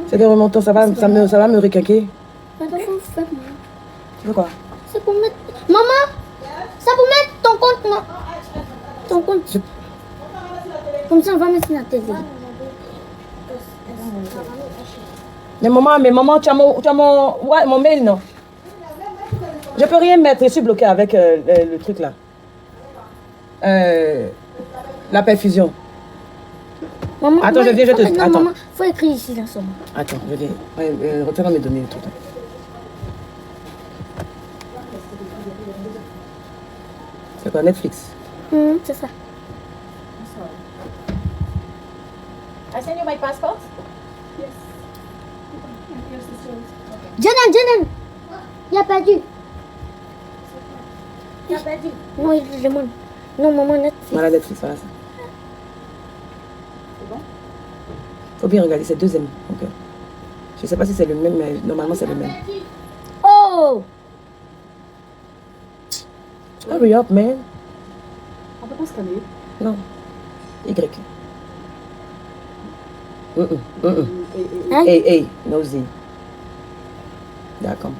C'est des remontants. Ça va me requinquer. Tu veux quoi? C'est pour mettre... Maman, ça pour mettre ton compte, non? Ton compte. Comme ça, on va mettre sur la télé. Mais maman, tu as mon mail, non? Je peux rien mettre, je suis bloquée avec le truc là. La perfusion. Maman, Attends, je viens, je te... Non, Attends. maman, faut écrire ici, là, sur moi. Attends, je viens. Retiens-moi mes données, tout. C'est quoi, Netflix? C'est ça. I send you my passport? Janan, il a perdu. Il a perdu. Non, il demande. Non, maman, Netflix. Voilà, Netflix, voilà ça. C'est bon? Faut bien regarder, c'est deuxième. Donc, je sais pas si c'est le même, mais normalement c'est le même. Oh! Hurry up, man. On peut pas scanner. Non. Y. Hein? A, no Z. D'accord.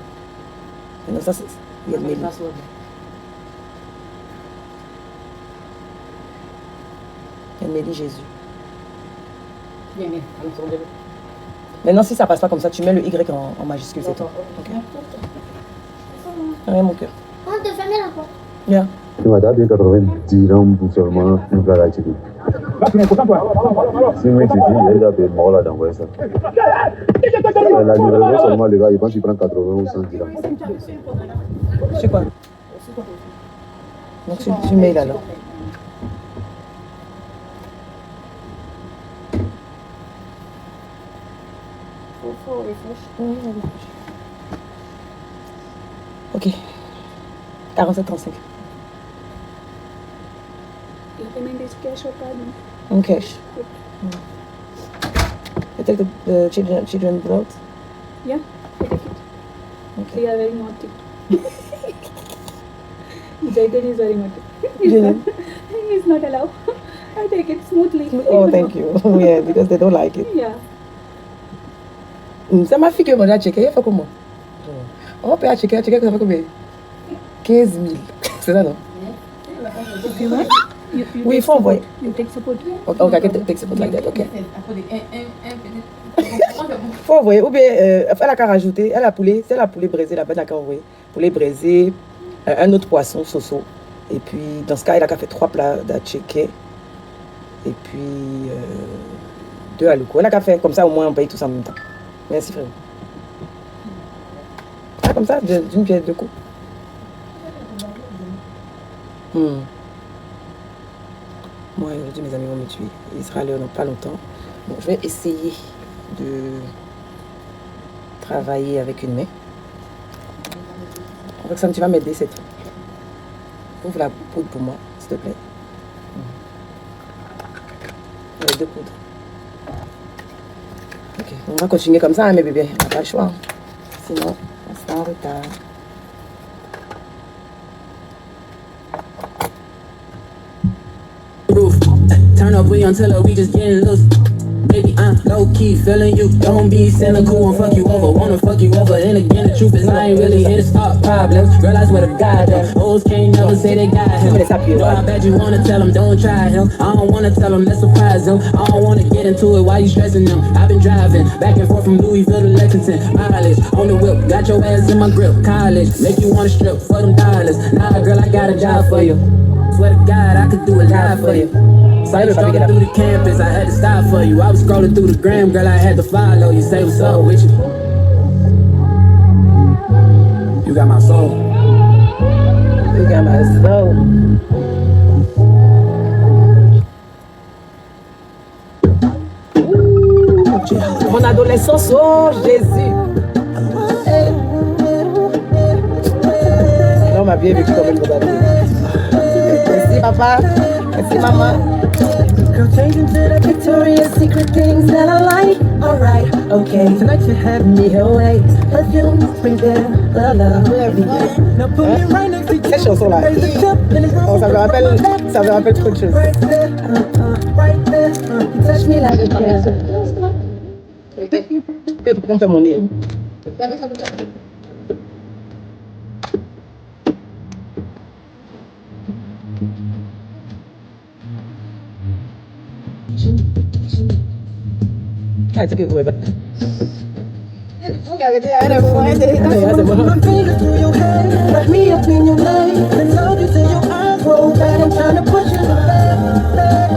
Non, ça c'est... Il y a le mail. Il y a le mail Jésus. Maintenant, si ça passe pas comme ça, tu mets le Y en majuscule, c'est tout. Ok. Rien, mon cœur. On te ferme la porte. Bien. Tu m'as bien 90 dirhams pour seulement une place à Tchéquie. Si moi tu dis, il a fait mort là d'envoyer ça. La livraison seulement, le gars, il pense qu'il prend 80 ou 100 dirhams. C'est quoi? Donc tu mets là. Faut refresh. Ok. 47,35. Your payment is cash or card? En cash. You take the children brought? Yeah, I take it. Okay. They are very naughty. Jayden is very naughty. He's not allowed. I take it smoothly. Oh, thank you. Yeah, because they don't like it. Yeah. C'est ma fille que moi j'ai checké, elle fait comment? On peut checker, ça fait combien? 15 000. C'est ça, non? If you want, you Oui, il take faut envoyer. You take support. Okay, I can take support like that, ok. Faut envoyer, ou bien elle a qu'à rajouter, elle a poulet, c'est la poulet braisé là-bas, elle a qu'à envoyer. Poulet braisé, un autre poisson, soso. Et puis, dans ce cas, elle a qu'à faire 3 plats de checker. Et puis, 2 aluko. Elle a qu'à faire comme ça, au moins on paye tous en même temps. Merci frère. Ah, comme ça, d'une pièce de coups. Moi, aujourd'hui, mes amis vont me tuer. Il sera l'heure dans pas longtemps. Bon, je vais essayer de travailler avec une main. Roxane, tu vas m'aider cette fois. Ouvre la poudre pour moi, s'il te plaît. Les 2 poudres. Ok, on va continuer comme ça, hein, mes bébés. On n'a pas le choix. Sinon, on sera en retard. Turn up, we until we just getting loose. Baby, I'm low key feeling you. Don't be cynical and fuck you over. Wanna fuck you over. And again, the truth is I ain't really here to start problems. Girl, I swear to God that hoes can't never say they got him. No, I bet you wanna tell him, don't try him. I don't wanna tell him, let's surprise him. I don't wanna get into it while you stressing them. I've been driving back and forth from Louisville to Lexington. Mileage on the whip, got your ass in my grip. College, make you wanna strip for them dollars. Nah, girl, I got a job for you. Swear to God, I could do a lot for you. Saw you strolling through the campus, I had to stop for you. I was scrolling through the gram, girl, I had to follow you. Say what's up with you. You got my soul. You got my soul. Mon adolescence, oh Jésus. Non, m'a bien vécu comme une bonne année. Merci papa, merci maman. Girl, changing to the Victoria's Secret things that I like. Alright, okay, tonight you have me away. Perfume, sprinkle, the love, everything. Now put me right next to you. Cette chanson là, oh, ça me rappelle trop de choses. Right there, you touch me like a cancer. Pourquoi on fait mon nez? Ah, c'est que ouais, bah.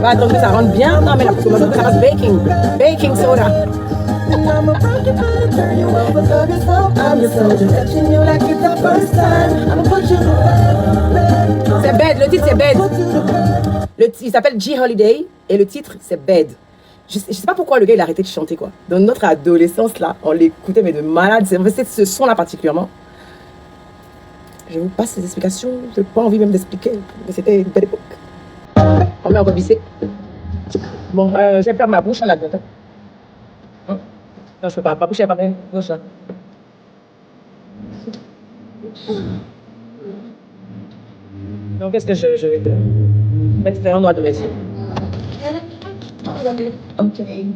Va attendre que ça rentre bien. Non, mais là, parce que ça passe baking. Baking soda. C'est Bad, le titre c'est Bad. Il s'appelle G Holiday et le titre c'est Bad. Je sais pas pourquoi le gars il a arrêté de chanter quoi. Dans notre adolescence là, on l'écoutait mais de malade. C'est ce son là particulièrement. Je vous passe les explications. Je n'ai pas envie même d'expliquer. Mais c'était une belle époque. On met encore vissé. Bon, je vais faire ma bouche là dedans. Non, je peux pas. Ma bouche elle est pas bien. Bouche là. Donc qu'est-ce que je vais faire? Mettre un noix de métier. Okay.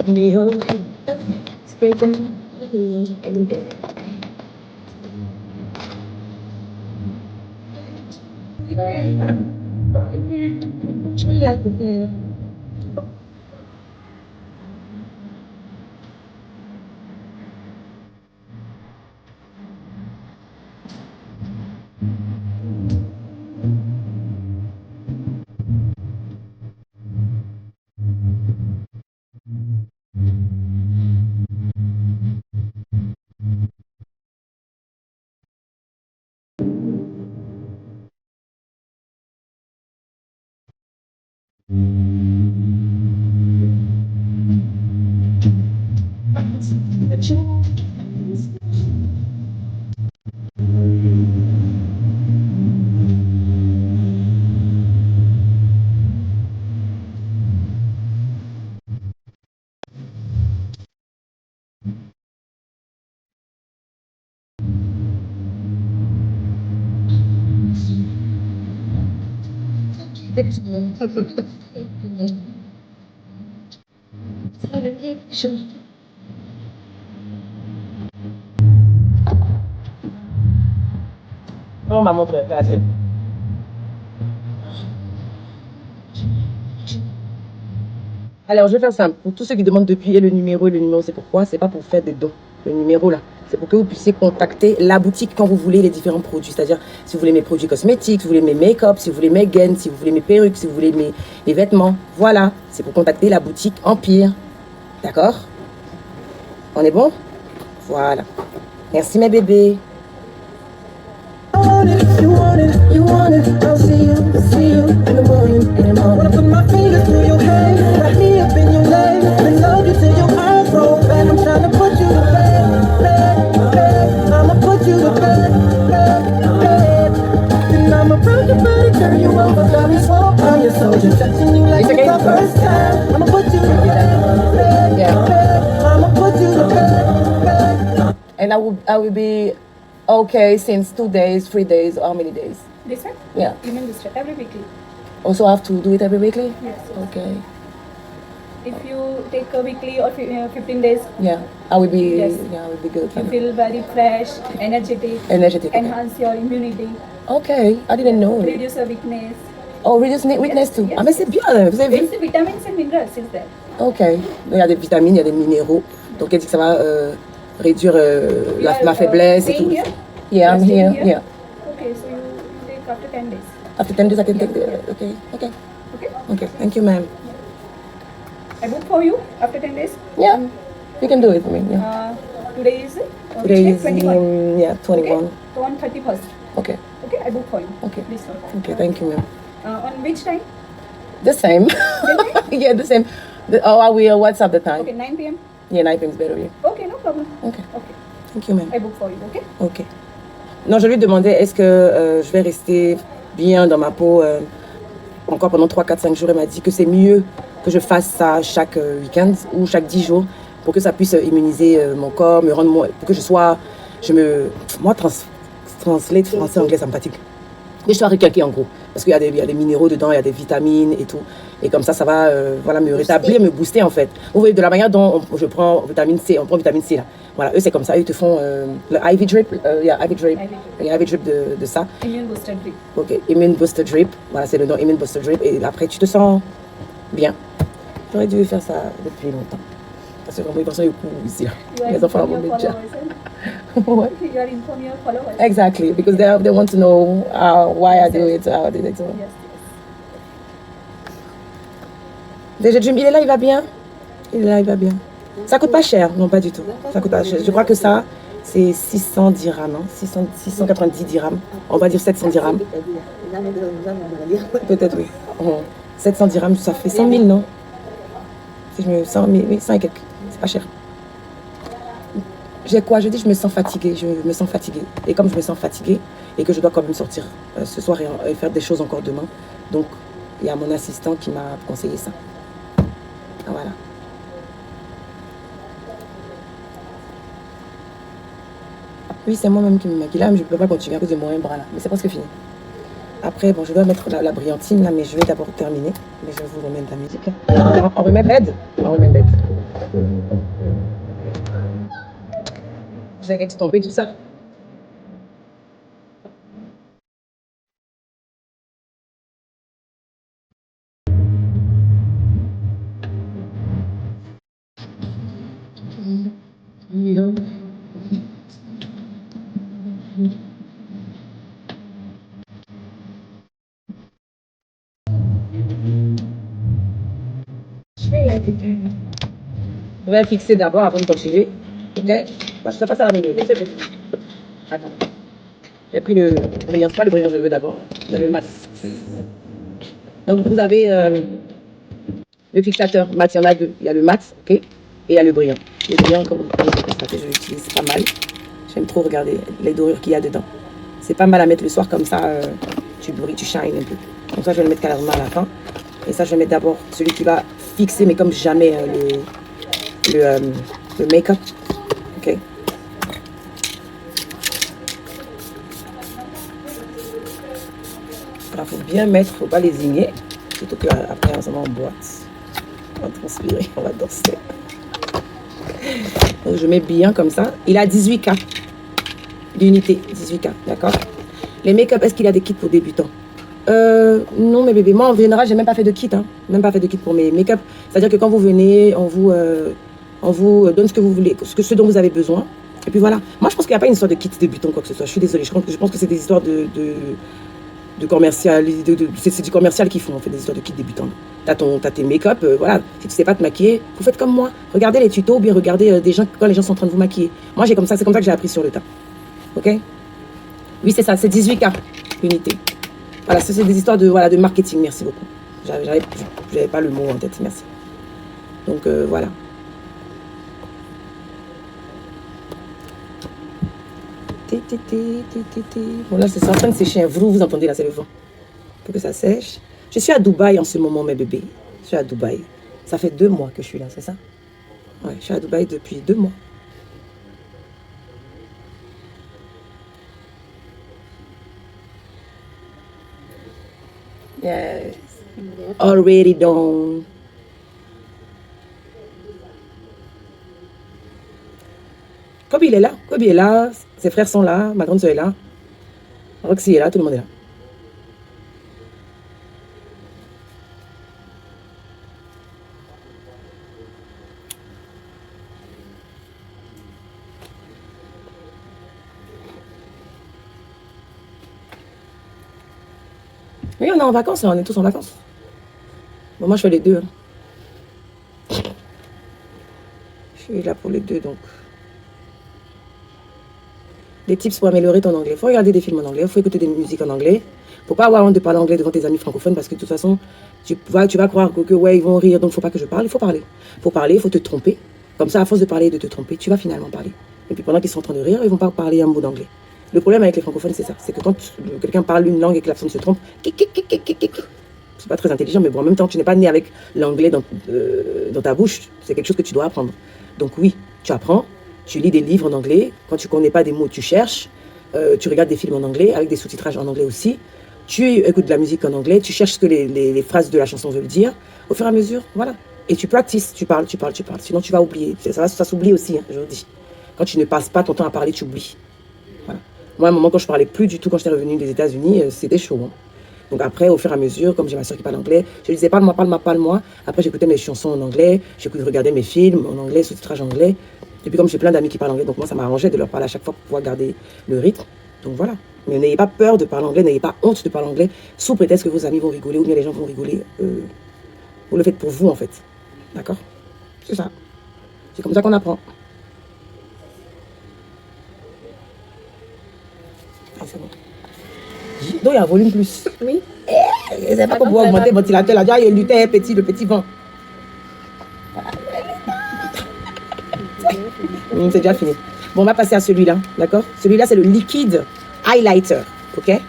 Neil. Speaking. On m'a montré. Alors, je vais faire simple. Pour tous ceux qui demandent depuis le numéro, c'est pourquoi? C'est pas pour faire des dons. Le numéro là, c'est pour que vous puissiez contacter la boutique quand vous voulez les différents produits. C'est-à-dire, si vous voulez mes produits cosmétiques, si vous voulez mes make-up, si vous voulez mes gaines, si vous voulez mes perruques, si vous voulez mes vêtements. Voilà, c'est pour contacter la boutique Empire. D'accord? On est bon? Voilà. Merci mes bébés. You want it, I'll see you in the morning. Wanna put my fingers through your hair, wrap me up in your leg, and love you till your eyes roll back. I'm trying to put you to bed, I'ma put you to bed, then I'ma rock your body, turn you over, got me slow, I'm your soldier, touching you like it's the first time. I'ma put you to bed, I'ma put you to bed. And I will be okay since 2 days, 3 days, how many days? This one? Yeah. Even this one, every weekly. Also have to do it every weekly? Yes. Okay. If you take a weekly or 15 days, Yeah, I will be. Yes. Yeah, I will be good. you feel very fresh, energetic, Energetic. Okay. enhance your immunity, Okay, I didn't know. reduce your weakness. Oh, reduce weakness too. Yes. Ah mais c'est bien, vous avez vu? It's vitamins and minerals is there. Ok. Il y a des vitamines, il y a des minéraux. Donc elle dit que ça va réduire You are, ma faiblesse et staying tout. here? Yeah, I'm You are here. staying Yeah. Okay, so you take after 10 days. After 10 days I can take the. Okay. Okay. Okay? Okay. Thank you, ma'am. I book for you after 10 days. Yeah. You can do it for me. Yeah. Today is Today is 21. yeah 21. Okay? So on 31st. Okay. Okay, I book for you. Okay. This one. Okay. Thank you, ma'am. On which time? The same. Yeah, the same. I will WhatsApp the time. Okay, 9 p.m. Yeah, 9 p.m. is better. Yeah. Okay, no problem. Okay. Okay, Thank you, ma'am. I book for you. Okay. Ok. Non, je lui demandais est-ce que je vais rester bien dans ma peau encore pendant 3, 4, 5 jours. Elle m'a dit que c'est mieux que je fasse ça chaque week-end ou chaque 10 jours pour que ça puisse immuniser mon corps, me rendre pour que je sois. Moi, translate français-anglais, ça me fatigue. Que je sois requinquée en gros. Parce qu'il y a des minéraux dedans, il y a des vitamines et tout. Et comme ça va voilà, me rétablir, me booster en fait. Vous voyez, de la manière dont je prends vitamine C, on prend vitamine C là. Voilà, eux c'est comme ça, eux te font le IV drip, il y a IV drip de ça. Immune booster drip. Ok, Immune Booster Drip, voilà c'est le nom, Immune Booster Drip. Et après tu te sens bien. J'aurais dû faire ça depuis longtemps. Parce que vraiment, ils pensent ici là. Les enfants vont me dire. What? You are informing your followers. Exactly, because they want to know why I do it, how I do it. So. Yes, Déjà, Jim, il est là, il va bien. Il est là, il va bien. Ça coûte pas cher, non pas du tout. Ça coûte pas cher. Je crois que ça, c'est 600 dirhams, hein. 690 dirhams. On va dire 700 dirhams. Peut-être, oui. 700 dirhams, ça fait 100 000, non? Si je me sens, oui, 100 et quelques. C'est pas cher. J'ai quoi? Je dis, je me sens fatiguée. Je me sens fatiguée. Et comme je me sens fatiguée, et que je dois quand même sortir ce soir et faire des choses encore demain, donc il y a mon assistant qui m'a conseillé ça. Ah, voilà. Oui, c'est moi-même qui me maquille. Là, je ne peux pas continuer à cause de mon bras là. Mais c'est presque fini. Après, bon, je dois mettre la brillantine là, mais je vais d'abord terminer. Mais je vous remets de la musique. On remet bed. On remet bed. Vous avez tomber tout ça. Je vais fixer d'abord avant de continuer. Ok? Je passe à la minute. Attends. J'ai pris le brillant, pas le brillant cheveux d'abord. Vous avez le masque. Donc vous avez Le fixateur mat, il y en a deux. Il y a le mat, ok, et il y a le brillant. Le brillant, comme vous pouvez constater, je l'utilise pas mal. J'aime trop regarder les dorures qu'il y a dedans. C'est pas mal à mettre le soir, comme ça, tu brilles, tu shines un peu. Donc ça, je vais le mettre carrément à la fin. Et ça, je vais mettre d'abord celui qui va fixer, mais comme jamais, le make-up. Ok. Alors, faut bien mettre, faut pas lésigner. Surtout qu'après, on s'en va en boîte. On va transpirer, on va danser. Donc, je mets bien comme ça. Il a 18K d'unité, 18K, d'accord. Les make-up, est-ce qu'il a des kits pour débutants? Non, mes bébés. Moi, en général, j'ai même pas fait de kit. Hein. Même pas fait de kit pour mes make-up. C'est-à-dire que quand vous venez, on vous donne ce que vous voulez, ce dont vous avez besoin. Et puis voilà. Moi, je pense qu'il n'y a pas une histoire de kit débutant, quoi que ce soit. Je suis désolée. Je pense que c'est des histoires de commercial. C'est du commercial qu'ils font, en fait, des histoires de kit débutants. T'as tes make-up, voilà. Si tu sais pas te maquiller, vous faites comme moi. Regardez les tutos ou bien regardez des gens quand les gens sont en train de vous maquiller. Moi, c'est comme ça que j'ai appris sur le tas. Ok? Oui, c'est ça. C'est 18K unité. Voilà, ça c'est des histoires de marketing. Merci beaucoup. J'avais pas le mot en tête. Merci. Donc voilà. Bon là, c'est en train de sécher. Vous entendez là, c'est le vent. Pour que ça sèche. Je suis à Dubaï en ce moment, mes bébés. Je suis à Dubaï. Ça fait 2 mois que je suis là, c'est ça? Ouais, je suis à Dubaï depuis 2 mois. Yes. Already done. Kobe, il est là. Kobe est là. Ses frères sont là. Ma grande soeur est là. Roxy est là. Tout le monde est là. Oui, on est en vacances, là. On est tous en vacances. Bon, moi, je fais les deux. Hein. Je suis là pour les deux, donc. Des tips pour améliorer ton anglais. Il faut regarder des films en anglais, il faut écouter des musiques en anglais. Il ne faut pas avoir honte de parler anglais devant tes amis francophones parce que de toute façon, tu vas croire que ouais, ils vont rire, donc il ne faut pas que je parle. Il faut parler. Il faut parler, il faut te tromper. Comme ça, à force de parler et de te tromper, tu vas finalement parler. Et puis pendant qu'ils sont en train de rire, ils ne vont pas parler un mot d'anglais. Le problème avec les francophones, c'est ça. C'est que quand quelqu'un parle une langue et que la personne se trompe, c'est pas très intelligent, mais bon, en même temps, tu n'es pas né avec l'anglais dans ta bouche. C'est quelque chose que tu dois apprendre. Donc oui, tu apprends, tu lis des livres en anglais. Quand tu ne connais pas des mots, tu cherches. Tu regardes des films en anglais, avec des sous-titrages en anglais aussi. Tu écoutes de la musique en anglais, tu cherches ce que les phrases de la chanson veulent dire. Au fur et à mesure, voilà. Et tu practices, tu parles. Sinon, tu vas oublier. Ça s'oublie aussi, hein, je vous dis. Quand tu ne passes pas ton temps à parler, tu oublies. Voilà. Moi, à un moment, quand je parlais plus du tout, quand j'étais revenue des États-Unis, c'était chaud. Hein. Donc après, au fur et à mesure, comme j'ai ma soeur qui parle anglais, je lui disais parle-moi. Après, j'écoutais mes chansons en anglais, je regardais mes films en anglais, sous-titrage anglais. Et puis comme j'ai plein d'amis qui parlent anglais, donc moi, ça m'arrangeait de leur parler à chaque fois pour pouvoir garder le rythme. Donc voilà. Mais n'ayez pas peur de parler anglais, n'ayez pas honte de parler anglais, sous prétexte que vos amis vont rigoler ou bien les gens vont rigoler. Vous le faites pour vous, en fait. D'accord? C'est ça. C'est comme ça qu'on apprend. Ah, c'est bon. Donc, il y a un volume plus. Oui. C'est pas qu'on peut augmenter le ventilateur. Là, déjà, il luttait le petit vent. C'est déjà fini. Bon, on va passer à celui-là, d'accord? Celui-là, c'est le liquide highlighter, ok?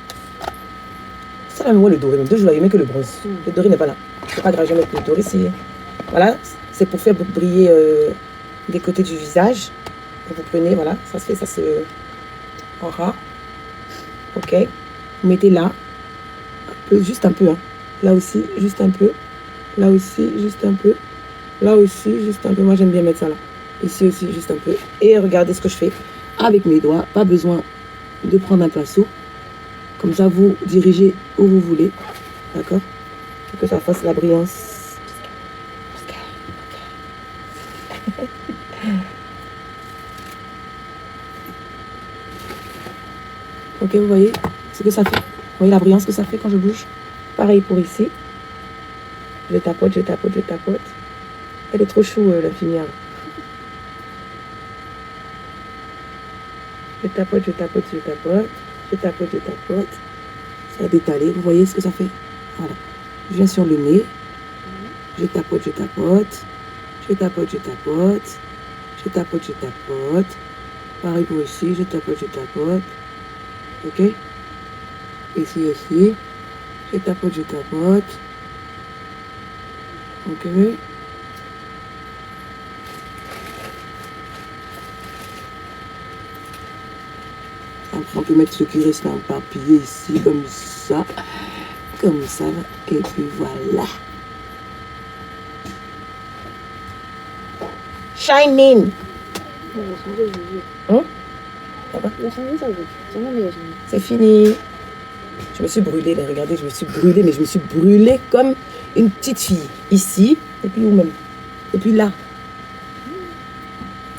Ça, là, moi, le doré, même deux, je vais aimer que le bronze. Le doré n'est pas là. C'est pas grave, je vais mettre le doré. Voilà, c'est pour faire briller des côtés du visage. Vous prenez, voilà, ça se fait, ça se en ras. Ok? Vous mettez là, juste un peu, hein. Là aussi, juste un peu. Là aussi, juste un peu. Là aussi, juste un peu. Moi, j'aime bien mettre ça là. Ici aussi, juste un peu. Et regardez ce que je fais avec mes doigts. Pas besoin de prendre un pinceau. Comme ça, vous dirigez où vous voulez. D'accord? Pour que ça fasse la brillance. Ok, vous voyez ce que ça fait? Vous voyez la brillance que ça fait quand je bouge? Pareil pour ici. Je tapote. Elle est trop chou, la finière. Je tapote. Ça a détalé. Vous voyez ce que ça fait? Voilà. Je viens sur le nez. Je tapote, je tapote. Je tapote, je tapote. Je tapote, je tapote. Pareil pour ici, je tapote, je tapote. Ok? Ici aussi. Je tapote, je tapote. Ok? Après, on peut mettre ce qui reste éparpillé ici, comme ça. Comme ça. Et puis voilà. Shining! Hein? C'est fini. Je me suis brûlée, là, regardez, je me suis brûlée, mais je me suis brûlée comme une petite fille. Ici, et puis où même? Et puis là.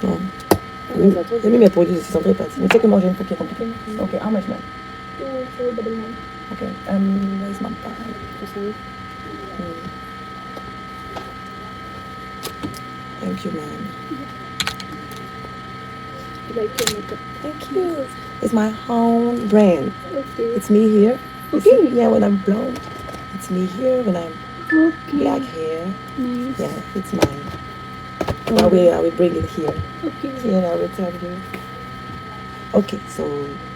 Non. J'ai mis mes produits, c'est très facile. Mais tu sais que moi j'ai une peau qui est compliquée. Ok, how much, man? 2499. Ok, where's my bag? Thank you, man. Like your makeup. Thank you. It's my own brand. Okay. It's me here. Okay. See, yeah, when I'm blonde. It's me here when I'm black hair. Nice. Yeah, it's mine. I will bring it here. Okay. Yeah, I will tell you. Okay, so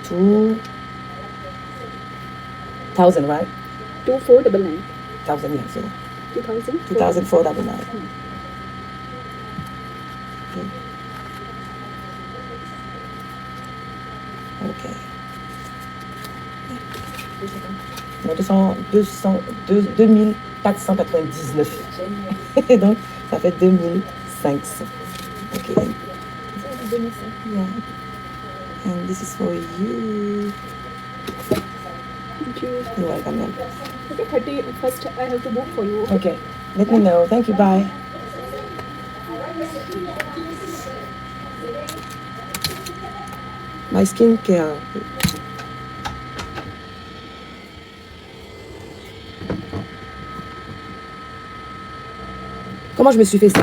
2,000, right? 2499. 1,000, yeah, so 2000. 2,499. Ok. Non, 2499. Donc, ça fait 2500. Ok. Yeah. And this is for you. Thank you. You're welcome, ma'am. Okay, 30. First, I have to book for you. Okay. Let me know. Thank you. Bye. My skincare. Comment je me suis fait ça?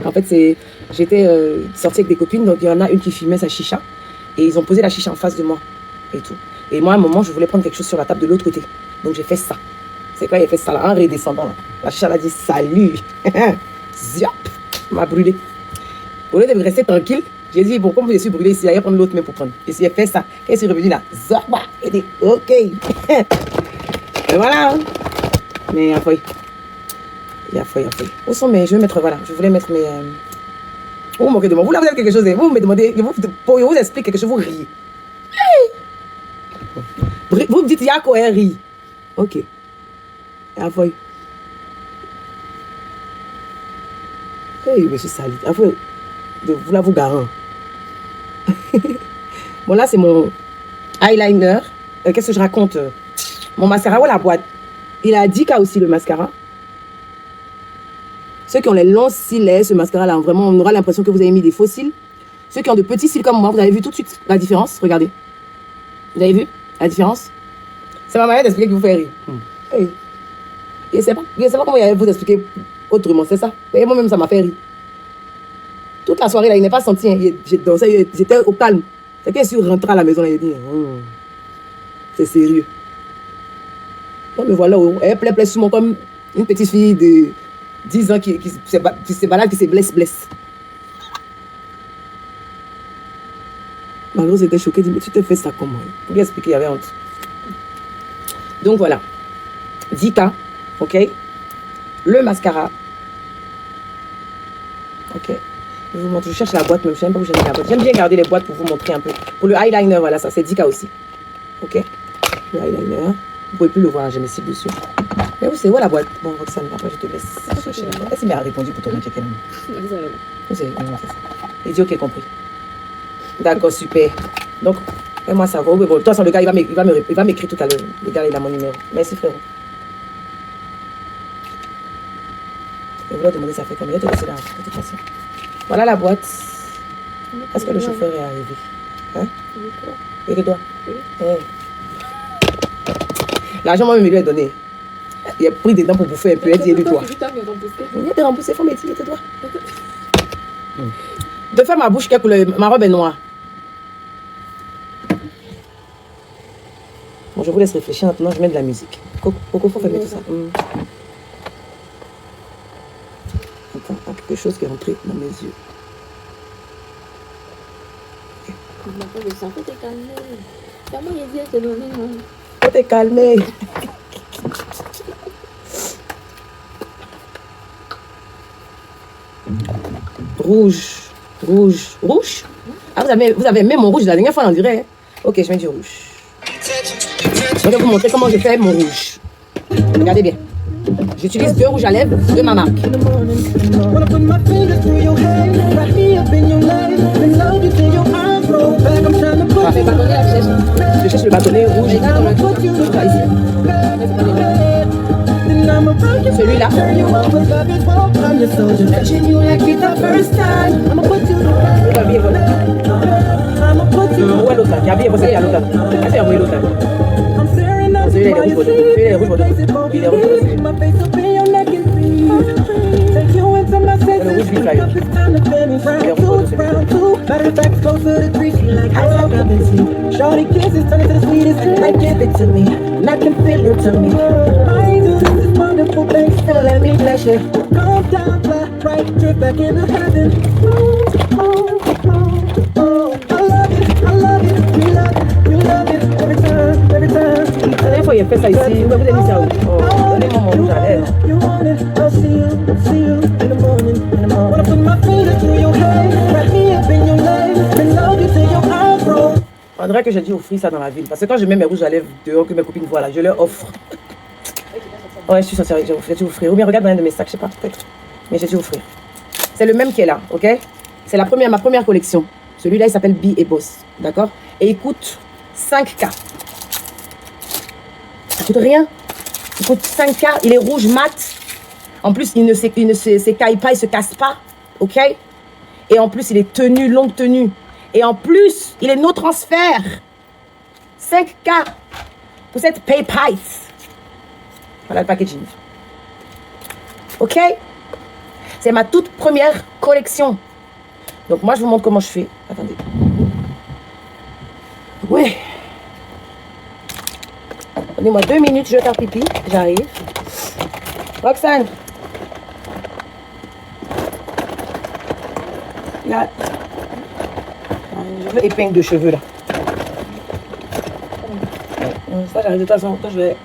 En fait, j'étais sortie avec des copines, donc il y en a une qui fumait sa chicha, et ils ont posé la chicha en face de moi, et tout. Et moi, à un moment, je voulais prendre quelque chose sur la table de l'autre côté. Donc j'ai fait ça. C'est quoi, il a fait ça là, en redescendant là. La chicha a dit salut. Ziap, m'a brûlé. Au lieu de me rester tranquille, j'ai dit, bon, comme je suis brûlée ici, il va prendre l'autre main pour prendre. Et si elle fait ça, quand elle est revenue là, zapa, elle dit, ok. Et voilà. Mais il y a feuille. Où sont mes, je vais mettre, voilà, je voulais mettre mes... Vous vous moquez de moi, vous là vous êtes quelque chose, vous me demandez, je vous explique quelque chose, vous riez. Vous me dites, Yako, elle rit. Ok. Il y a feuille. Hey, monsieur Sali, vous là vous garant. Bon, là c'est mon eyeliner. Qu'est-ce que je raconte? Mon mascara, où la boîte? Il a 10K aussi le mascara. Ceux qui ont les longs cils, ce mascara-là, vraiment, on aura l'impression que vous avez mis des faux cils. Ceux qui ont de petits cils comme moi, vous avez vu tout de suite la différence? Regardez. Vous avez vu la différence? C'est ma manière d'expliquer qui vous fait rire. Hey. Je ne sais pas comment il allait vous expliquer autrement, c'est ça. Et moi-même, ça m'a fait rire. Toute la soirée, là, il n'est pas senti. Hein. J'ai dansé, j'étais au calme. C'est quand je suis rentré à la maison, là, il dit, c'est sérieux. Là, me voilà, elle plaît sur moi comme une petite fille de 10 ans qui se balade, qui se blesse. Malheureusement, j'étais choquée. Elle dit, mais tu te fais ça comment? Pour lui expliquer, il y avait honte. Donc voilà. 10K, ok? Le mascara. Ok. Je vous montre, je cherche la boîte, même je ne sais même pas où j'ai mis la boîte. J'aime bien garder les boîtes pour vous montrer un peu. Pour le eyeliner, voilà, ça c'est 10K aussi. Ok? Le eyeliner. Vous ne pouvez plus le voir, j'ai mes cils dessus. Mais vous savez où la boîte? Bon, Roxane, après je te laisse chercher la boîte. Est-ce qu'il m'a répondu pour te montrer qu'elle aime? Vous savez, il dit ok, compris. D'accord, super. Donc, moi ça va. Bon, de toute façon, le gars, il va m'écrire tout à l'heure. Le gars, il a mon numéro. Merci, frérot. Je voulais demander ça fait combien? Je vais te laisser là, de toute façon. Voilà la boîte. Est-ce que le chauffeur est arrivé? Hein? Et que toi? L'argent, moi, il lui a donné. Il a pris des dents pour bouffer un peu. Il dit, aide-toi. Il a été remboursé, il faut m'aider, aide-toi. De faire ma bouche, quelle couleur? Ma robe est noire. Bon, je vous laisse réfléchir. Maintenant, je mets de la musique. Coco, faut faire tout ça. Enfin, quelque chose qui est rentré dans mes yeux. Il m'a pas de sang, faut te calmer. Comment il vient te donner, non? Faut te calmer. Rouge. Ah, vous avez mis mon rouge la dernière fois, on dirait. Ok, je mets du rouge. Je vais vous montrer comment je fais mon rouge. Regardez bien. J'utilise 2 rouges à lèvres de ma marque. Je cherche le bâtonnet rouge. Celui-là. Où est l'autre? Il y a bien pensé qu'il y a l'autre. Est-ce qu'il y a l'autre? Celui-là, il est rouge. Celui-là, il est rouge. Il est rouge. Le rouge, il est Shorty kisses turn to the sweetest. Like give it to me, and I can feel it to me. I do this wonderful thing, so let me bless you. Calm down, fly right, trip back into heaven. I love it, you love it, every time. La dernière fois, il a fait ça ici. Vous avez mis ça où? Donnez-moi mon rouge à lèvres. You want it, I'll see you in the morning. Wanna put my fingers through your hair, wrap me up in your legs, and love you till your eyes roll. On dirait que j'ai dû offrir ça dans la ville. Parce que quand je mets mes rouges à lèvres dehors, que mes copines voient là, je leur offre. Ouais, je suis sincère, j'ai dû offrir. Ou bien regarde dans un de mes sacs, je sais pas, peut-être. Mais j'ai dû offrir. C'est le même qui est là, ok? C'est ma première collection. Celui-là, il s'appelle Bee & Boss, d'accord? Et il coûte 5K. Ça coûte rien. Il coûte 5K, il est rouge mat. En plus, il ne s'écaille pas, il se casse pas, ok? Et en plus, il est tenu, longue tenue. Et en plus, il est no transfert. 5K pour cette PayPal. Voilà le packaging. Ok? C'est ma toute première collection. Donc moi, je vous montre comment je fais. Attendez. Ouais. Donnez-moi 2 minutes, je vais faire pipi. J'arrive. Roxane. Là. Je veux épingle de cheveux là. Ça, j'arrive de toute façon. Toi, je vais.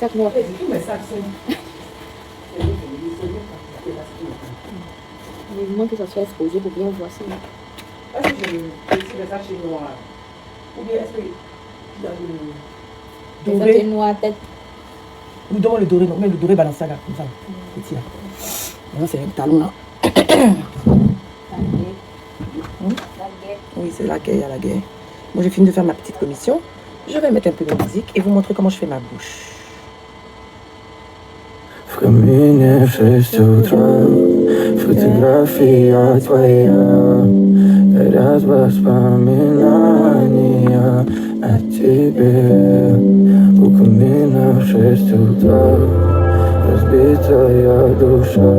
Sac noir. Vivement que ça soit exposé pour bien voir ça. Est-ce que j'ai le sachet noir? Ou bien est-ce que il y a le doré? Le sachet noir tête. Oui, donne-moi le doré. Non, mais le doré balance ça là, comme ça. Petit là. Maintenant, c'est un talon là. Oui, c'est la guerre, il y a la guerre. Moi, j'ai fini de faire ma petite commission. Je vais mettre un peu de musique et vous montrer comment je fais ma bouche. В камине в 6 утра фотография твоя, горят воспоминания о тебе. У камина в 6 утра разбитая душа,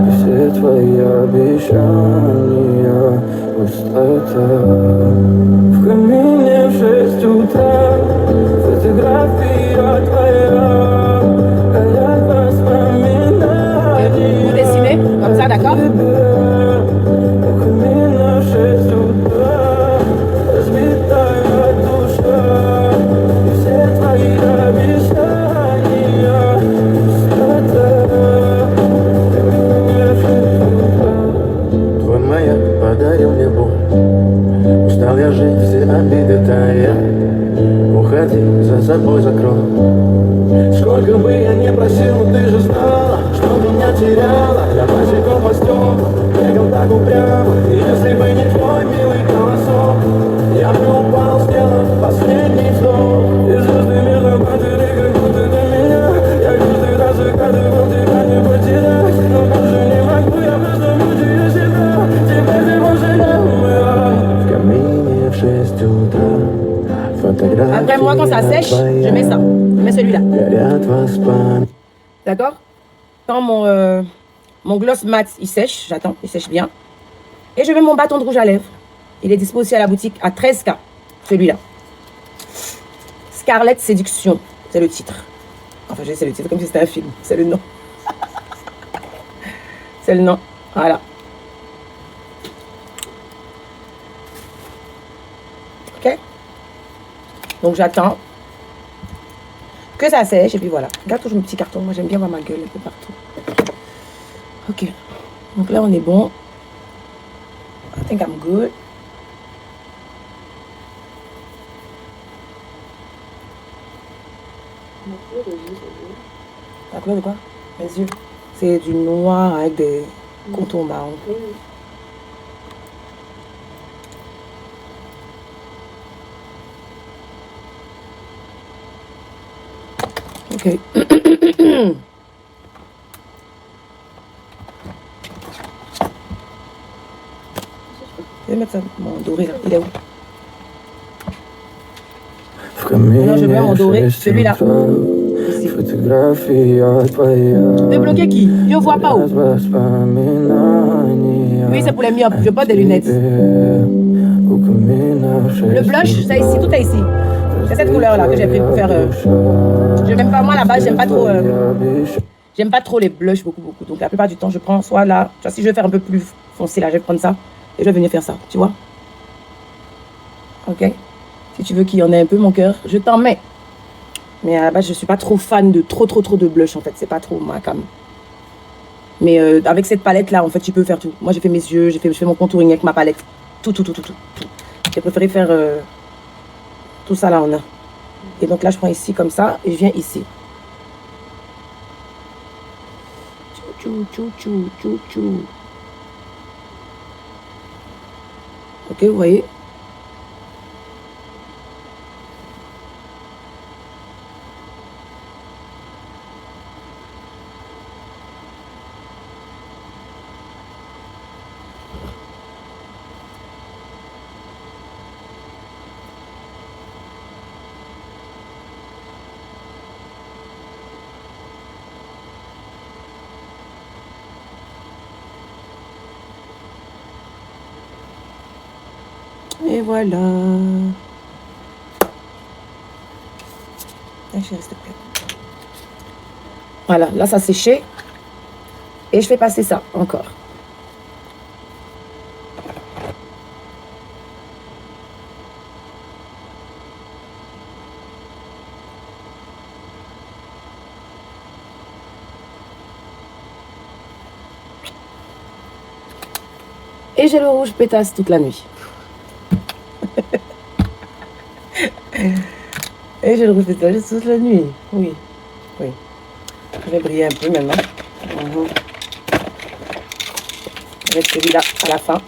и все твои обещания пустота. В камине в 6 утра все обиды тая. Уходи, за собой закрой. Сколько бы я не просил, но ты же знала, что меня теряла. Я босиком по стеклам бегал так упрямо. И если бы не твой милый голосок, я бы упал, сделав последний вздох. И звезды между пантери, как будто до меня. Я каждый раз загадывал тебя не потерять. Но больше не могу, я просто мучаю себя. Теперь ты больше не умирай. В камине в 6 утра. Après moi, quand ça sèche, je mets ça. Je mets celui-là. D'accord? Quand mon gloss mat, il sèche, j'attends, il sèche bien. Et je mets mon bâton de rouge à lèvres. Il est dispo aussi à la boutique à 13K. Celui-là. Scarlet Séduction, c'est le titre. Enfin, je sais, c'est le titre, comme si c'était un film. C'est le nom. C'est le nom. Voilà. Ok? Donc j'attends que ça sèche et puis voilà. Regarde toujours mon petit carton. Moi j'aime bien voir ma gueule un peu partout. Ok. Donc là on est bon. I think I'm good. La couleur de quoi? Les yeux. C'est du noir avec des contours marrons. Ok. Je vais mettre ça, mon doré là. Il est où? Non, je veux mon doré, celui-là. Ici. Débloquer qui? Je vois pas où. Oui, c'est pour les myopes. Je porte des lunettes. Le blush, ça ici, tout est ici. C'est cette couleur là que j'ai pris pour faire. Je n'aime pas, moi là-bas, j'aime pas trop. J'aime pas trop les blushs beaucoup. Donc la plupart du temps, je prends soit là. Tu vois, si je veux faire un peu plus foncé là, je vais prendre ça et je vais venir faire ça. Tu vois? Ok. Si tu veux qu'il y en ait un peu mon cœur, je t'en mets. Mais à la base, je suis pas trop fan de trop de blush en fait. C'est pas trop ma cam. Mais avec cette palette là, en fait, tu peux faire tout. Moi, j'ai fait mes yeux, je fais mon contouring avec ma palette. Tout. J'ai préféré faire tout ça là en un. Et donc là, je prends ici comme ça et je viens ici. Tchou. Ok, vous voyez? Et voilà. Chérie, s'il te plaît. Voilà, là ça a séché. Et je fais passer ça encore. Et j'ai le rouge pétasse toute la nuit. Et j'ai le rouge pétasse toute la nuit. Oui. Je vais briller un peu maintenant. Je vais mettre celui-là à la fin.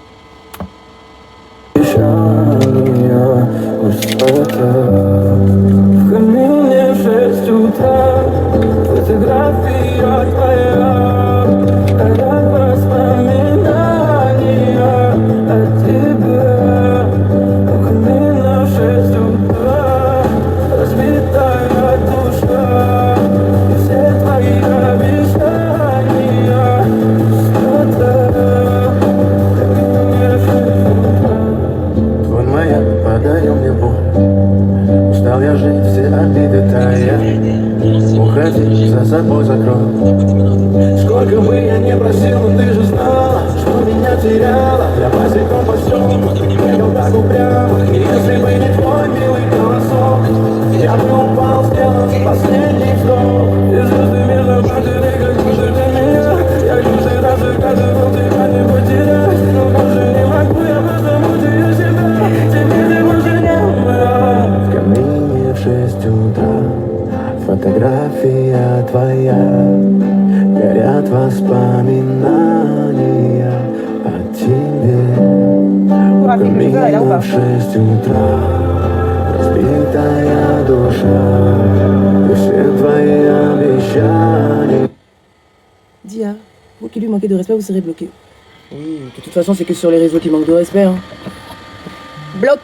Сколько бы я не просил, но ты же знала, что меня теряла. Я босиком по стеклам бегал так упрямо. И если бы не твой милый голосок, я бы упал, сделав последний вздох. И звезды между пантери, как будто для меня. Я каждый раз загадывал тебя не потерять. Но больше не могу, я просто мучаю себя. Теперь ты больше не Фотография твоя, горят воспоминания о тебе. Камин в 6 утра, разбитая душа, и все твои обещания. Dia, vous qui lui manquez de respect, vous serez bloqué. Oui, de toute façon, c'est que sur les réseaux qui manquent de respect. Hein. Bloc,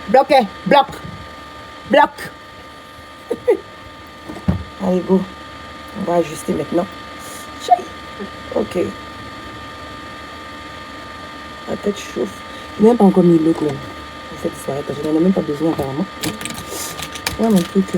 bloqué, bloc, bloc. Allez, go. On va ajuster maintenant. Chai. Ok. La tête chauffe. Je n'ai même pas encore mis l'eau, là. En fait, ça arrête parce que j'en ai même pas besoin, apparemment. Ouais, mon truc...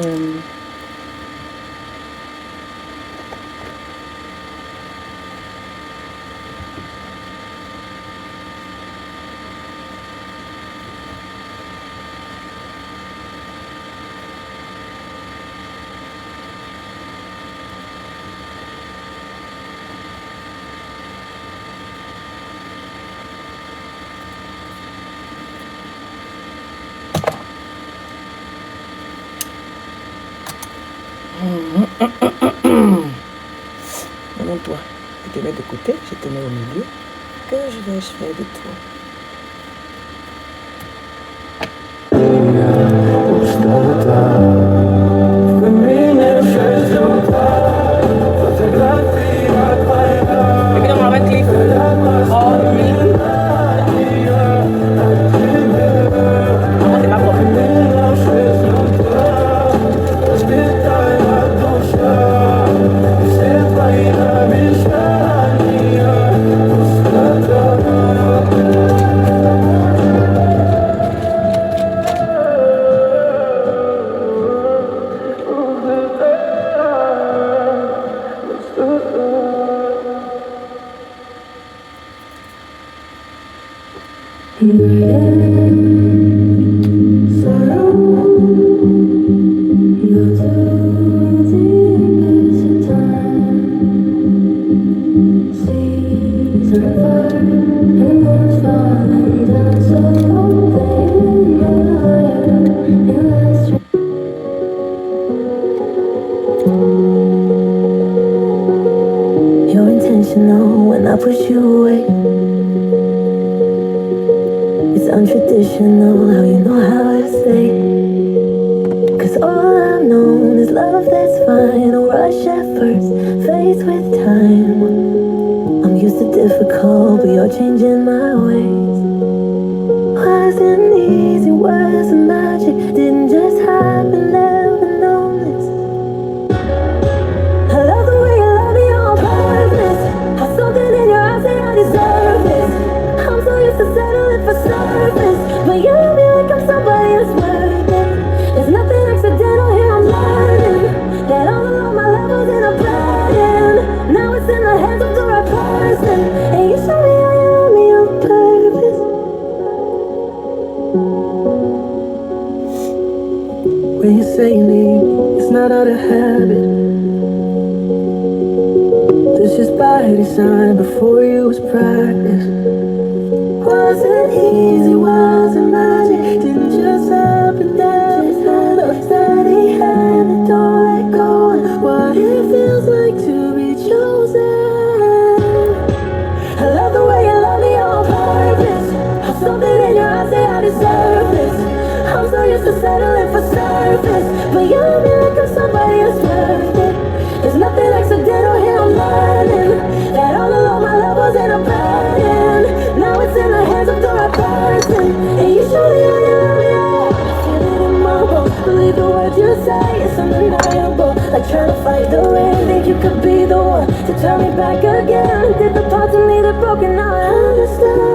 Maintenant, toi, je te mets de côté, je te mets au milieu. Que je vais faire de toi? Évidemment, on va cliquer. C'est pas propre. You're intentional when I push you away. It's untraditional how you know how to stay. 'Cause all I've known is love that's fine. A rush at first, fades with time. I'm used to difficult, but you're changing my ways. Wasn't easy, wasn't magic. Didn't just happen, never known this. I love the way you love me on purpose. Have something in your eyes say I deserve this. I'm so used to settling for surface, but you love me like I'm somebody else worth it. There's nothing accidental here, I'm learning that all along my levels in a burden. Now it's in the hands of the right person, and you show me how you love me on purpose. When you say you need me, it's not out of habit. This is by design, before you was practice. Wasn't easy, wasn't magic. Didn't just happen, just had a steady hand and don't let go. What it feels like to be chosen. I love the way you love me on purpose. Have something in your eyes say I deserve this. I'm so used to settling for surface, but you love me like I'm somebody else worth it. There's nothing accidental here, I'm learning that all along my love wasn't a burden. Now it's in the hands of the right person, and you show me how you love me. I feel it in my bones, believe the words you say, it's undeniable. Like trying to fight the wind, think you could be the one to turn me back again. Did the parts of me that broken, now I understand.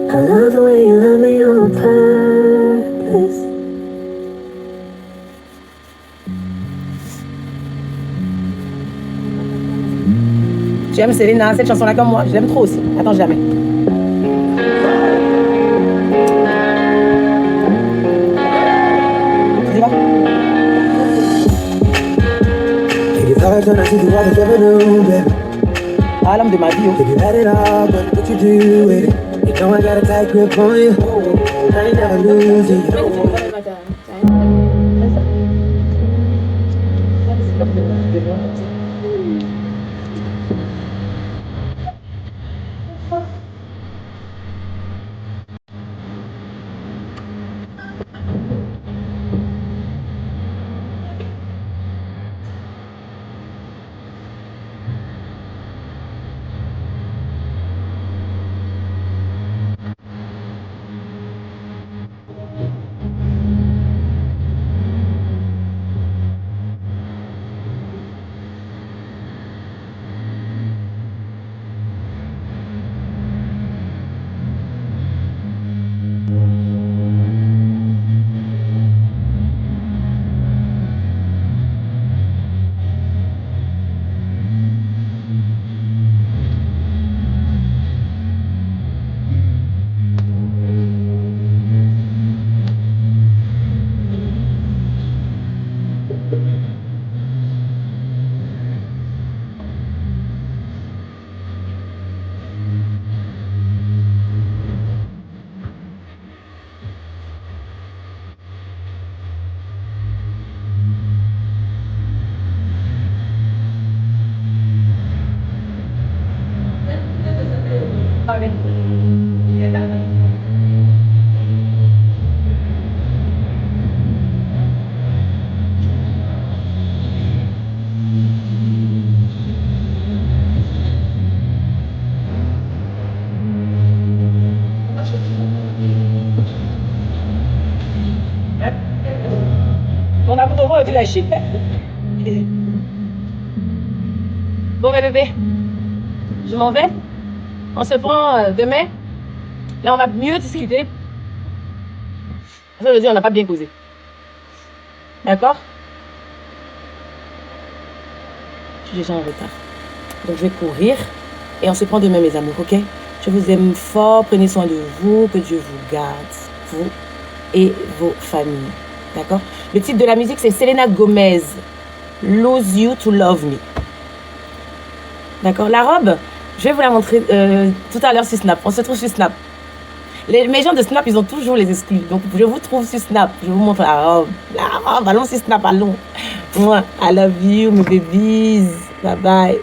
I love the way you love me on purpose. Tu aimes Selena, cette chanson-là comme moi, je l'aime trop aussi. Attends, jamais. Tu vas? Ah, l'homme de ma vie. If you had it all, but what you do with it? You know I got a tight grip on you. I ain't never losing you. On a vraiment été lâché. Bon, ben, bébé, je m'en vais. On se prend demain. Là, on va mieux discuter. Ça veut dire on n'a pas bien causé. D'accord? Je suis déjà en retard. Donc, je vais courir. Et on se prend demain, mes amours, ok? Je vous aime fort. Prenez soin de vous. Que Dieu vous garde. Vous et vos familles. D'accord? Le titre de la musique, c'est Selena Gomez. Lose You to Love Me. D'accord? La robe, je vais vous la montrer tout à l'heure sur Snap. On se trouve sur Snap. Mes gens de Snap, ils ont toujours les exclus. Donc, je vous trouve sur Snap. Je vous montre la robe. La robe, allons sur Snap, allons. Moi, I love you, mes babies. Bye bye.